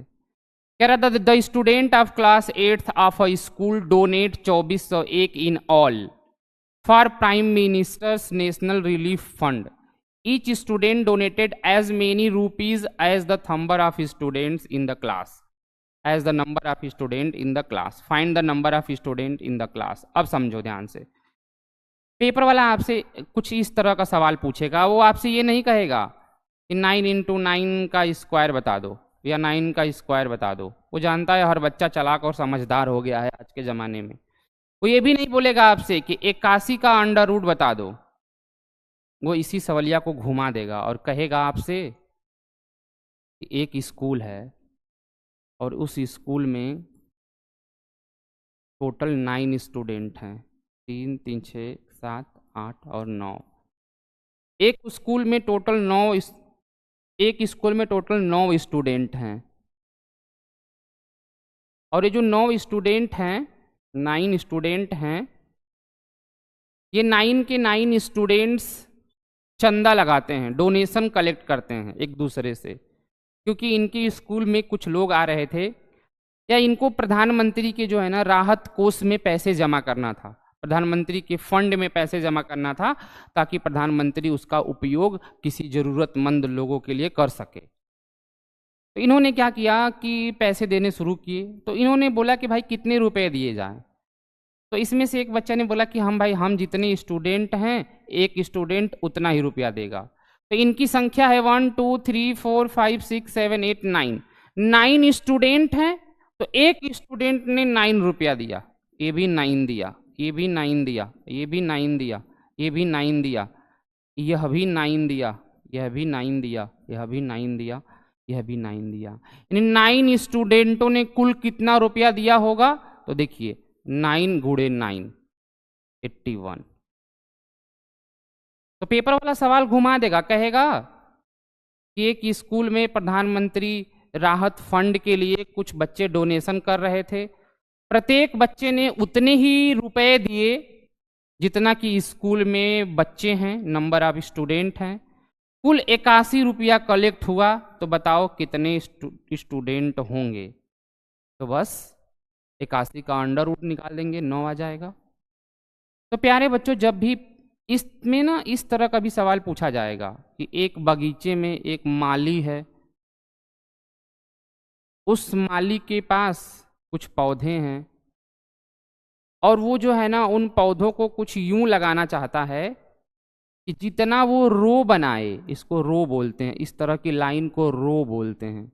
कह रहा था the student of class 8th of a school donate 2401 in all for prime minister's national relief fund. Each student donated as many rupees as the number of students in the class, as the number of student in the class, find the number of student in the class. अब समझो ध्यान से, paper वाला आपसे कुछ इस तरह का सवाल पूछेगा, वो आपसे ये नहीं कहेगा कि 9 इंटू 9 का स्क्वायर बता दो या 9 का स्क्वायर बता दो। वो जानता है हर बच्चा चालाक और समझदार हो गया है आज के ज़माने में। वो ये भी नहीं बोलेगा आपसे कि 81 का अंडर रूट बता दो। वो इसी सवालिया को घुमा देगा और कहेगा आपसे कि एक स्कूल है और उस स्कूल में टोटल 9 स्टूडेंट हैं, 3 3 6 7 8 और 9। एक स्कूल में टोटल 9 एक स्कूल में टोटल 9 स्टूडेंट हैं और ये जो 9 स्टूडेंट हैं, 9 स्टूडेंट हैं, ये 9 के 9 स्टूडेंट्स चंदा लगाते हैं, डोनेशन कलेक्ट करते हैं एक दूसरे से, क्योंकि इनकी स्कूल में कुछ लोग आ रहे थे या इनको प्रधानमंत्री के जो है ना राहत कोष में पैसे जमा करना था, प्रधानमंत्री के फंड में पैसे जमा करना था ताकि प्रधानमंत्री उसका उपयोग किसी जरूरतमंद लोगों के लिए कर सके। तो इन्होंने क्या किया कि पैसे देने शुरू किए। तो इन्होंने बोला कि भाई कितने रुपए दिए जाएं। तो इसमें से एक बच्चा ने बोला कि हम भाई हम जितने स्टूडेंट हैं एक स्टूडेंट उतना ही रुपया देगा। तो इनकी संख्या है 1 2 3 4 5 6 7 8 9, 9 स्टूडेंट हैं। तो एक स्टूडेंट ने 9 रुपया दिया, ये भी 9 दिया, ये भी 9 दिया, ये भी 9 दिया, ये भी 9 दिया, यह भी 9 दिया, यह भी 9 दिया, यह भी 9 दिया, यह भी 9 दिया, यानी 9 स्टूडेंटों ने कुल कितना रुपया दिया होगा, तो देखिए 9 गुणे 9 81। तो पेपर वाला सवाल घुमा देगा, कहेगा कि एक स्कूल में प्रधानमंत्री राहत फंड के लिए कुछ बच्चे डोनेशन कर रहे थे, प्रत्येक बच्चे ने उतने ही रुपए दिए जितना कि स्कूल में बच्चे हैं, नंबर ऑफ स्टूडेंट हैं, कुल 81 रुपया कलेक्ट हुआ, तो बताओ कितने स्टूडेंट होंगे। तो बस 81 का अंडर रूट निकाल देंगे, 9 आ जाएगा। तो प्यारे बच्चों, जब भी इसमें ना इस तरह का भी सवाल पूछा जाएगा कि एक बगीचे में एक माली है, उस माली के पास कुछ पौधे हैं और वो जो है ना उन पौधों को कुछ यूं लगाना चाहता है कि जितना वो रो बनाए, इसको रो बोलते हैं, इस तरह की लाइन को रो बोलते हैं,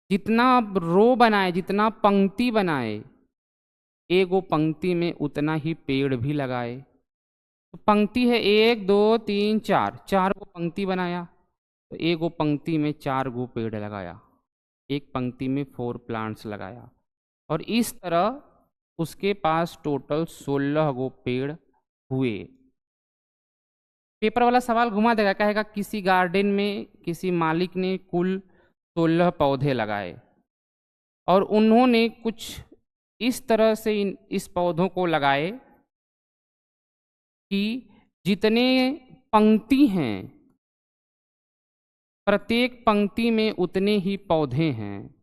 जितना रो बनाए, जितना पंक्ति बनाए, एगो पंक्ति में उतना ही पेड़ भी लगाए। तो पंक्ति है 1 2 3 4, 4 गो पंक्ति बनाया, तो एगो पंक्ति में 4 गो पेड़ लगाया, एक पंक्ति में 4 प्लांट्स लगाया, और इस तरह उसके पास टोटल 16 गो पेड़ हुए। पेपर वाला सवाल घुमा देगा, कहेगा किसी गार्डन में किसी मालिक ने कुल 16 पौधे लगाए और उन्होंने कुछ इस तरह से इस पौधों को लगाए कि जितने पंक्ति हैं प्रत्येक पंक्ति में उतने ही पौधे हैं,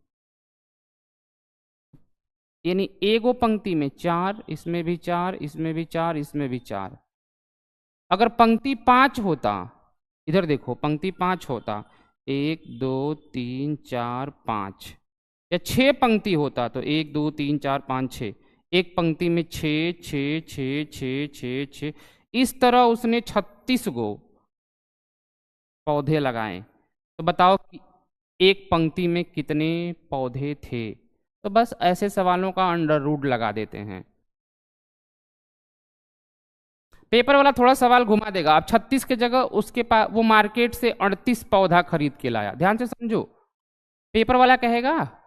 यानी एगो पंक्ति में 4, इसमें भी 4, इसमें भी 4, इसमें भी 4। अगर पंक्ति 5 होता, इधर देखो पंक्ति 5 होता, 1 2 3 4 5, या 6 पंक्ति होता तो 1 2 3 4 5 6, एक पंक्ति में 6 6 6 6 6 6, इस तरह उसने 36 गो पौधे लगाए। तो बताओ कि एक पंक्ति में कितने पौधे थे। तो बस ऐसे सवालों का अंडर रूट लगा देते हैं। पेपर वाला थोड़ा सवाल घुमा देगा, अब 36 के जगह उसके पास वो मार्केट से 38 पौधा खरीद के लाया। ध्यान से समझो, पेपर वाला कहेगा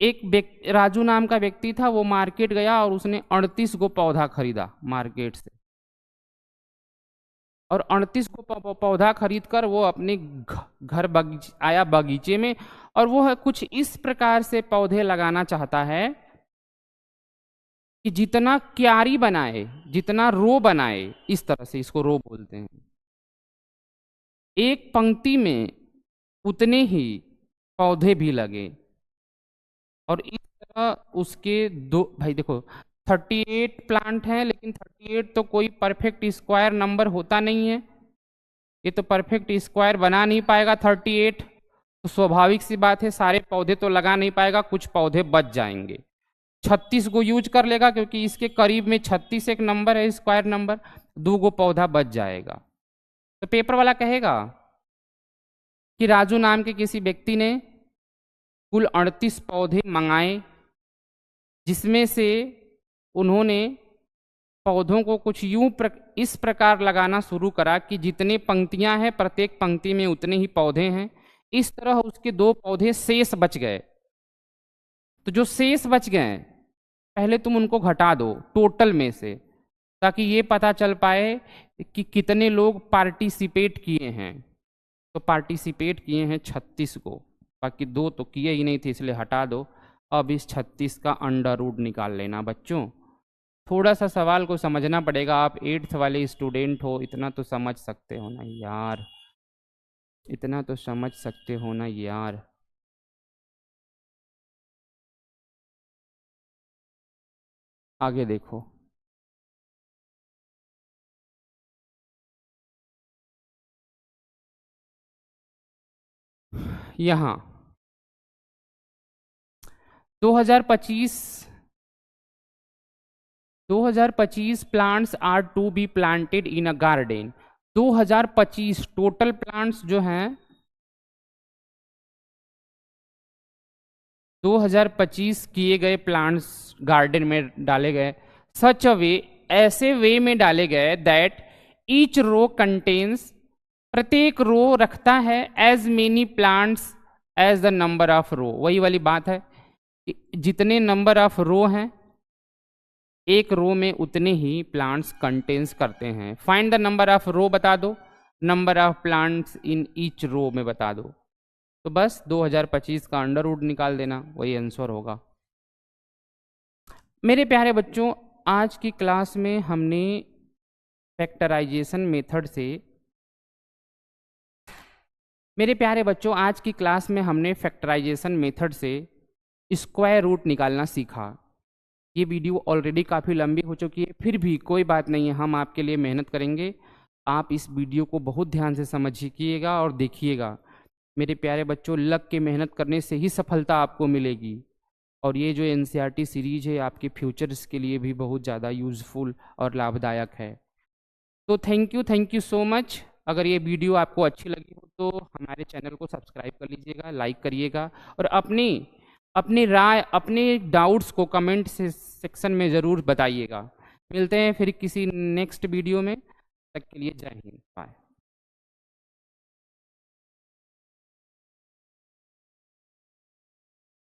एक राजू नाम का व्यक्ति था, वो मार्केट गया और उसने 38 गो पौधा खरीदा मार्केट से, और 38 को पौधा खरीद कर वो अपने घर आया बगीचे में, और वो कुछ इस प्रकार से पौधे लगाना चाहता है कि जितना क्यारी बनाए, जितना रो बनाए, इस तरह से, इसको रो बोलते हैं, एक पंक्ति में उतने ही पौधे भी लगे। और इस तरह उसके दो, भाई देखो 38 प्लांट हैं, लेकिन 38 तो कोई परफेक्ट स्क्वायर नंबर होता नहीं है, ये तो परफेक्ट स्क्वायर बना नहीं पाएगा 38, तो स्वाभाविक सी बात है सारे पौधे तो लगा नहीं पाएगा, कुछ पौधे बच जाएंगे। 36 को यूज कर लेगा क्योंकि इसके करीब में 36 एक नंबर है, स्क्वायर नंबर, 2 गो पौधा बच जाएगा। तो पेपर वाला कहेगा कि राजू नाम के किसी व्यक्ति ने कुल 38 पौधे मंगाए, जिसमें से उन्होंने पौधों को कुछ यूं इस प्रकार लगाना शुरू करा कि जितने पंक्तियां हैं प्रत्येक पंक्ति में उतने ही पौधे हैं। इस तरह उसके 2 पौधे शेष बच गए। तो जो शेष बच गए पहले तुम उनको घटा दो टोटल में से, ताकि ये पता चल पाए कि कितने लोग पार्टिसिपेट किए हैं। तो पार्टिसिपेट किए हैं 36 को, बाकी 2 तो किए ही नहीं थे, इसलिए हटा दो। अब इस 36 का अंडर रूट निकाल लेना बच्चों। थोड़ा सा सवाल को समझना पड़ेगा, आप 8th वाले स्टूडेंट हो, इतना तो समझ सकते हो ना यार, इतना तो समझ सकते हो ना यार। आगे देखो, यहाँ 2025 plants are to be planted in a garden. 2025 total plants जो हैं 2025 किए गए प्लांट्स गार्डन में डाले गए, सच अ वे, ऐसे वे में डाले गए दैट ईच रो कंटेन्स प्रत्येक रो रखता है as many plants as the number of row. वही वाली बात है कि जितने नंबर ऑफ रो हैं एक रो में उतने ही प्लांट्स कंटेन्स करते हैं। Find the number of row बता दो, number of plants in each row में बता दो। तो बस 2025 का अंडर रूट निकाल देना, वही आंसर होगा। मेरे प्यारे बच्चों, आज की क्लास में हमने फैक्टराइजेशन मेथड से स्क्वायर रूट निकालना सीखा। ये वीडियो ऑलरेडी काफ़ी लंबी हो चुकी है, फिर भी कोई बात नहीं है, हम आपके लिए मेहनत करेंगे। आप इस वीडियो को बहुत ध्यान से समझिएगा और देखिएगा। मेरे प्यारे बच्चों, लग के मेहनत करने से ही सफलता आपको मिलेगी। और ये जो एनसीईआरटी सीरीज है आपके फ्यूचर्स के लिए भी बहुत ज़्यादा यूज़फुल और लाभदायक है। तो थैंक यू सो मच। अगर ये वीडियो आपको अच्छी लगी हो तो हमारे चैनल को सब्सक्राइब कर लीजिएगा, लाइक करिएगा और अपनी राय, अपने डाउट्स को कमेंट सेक्शन में ज़रूर बताइएगा। मिलते हैं फिर किसी नेक्स्ट वीडियो में, तब तक के लिए जय हिंद, बाय।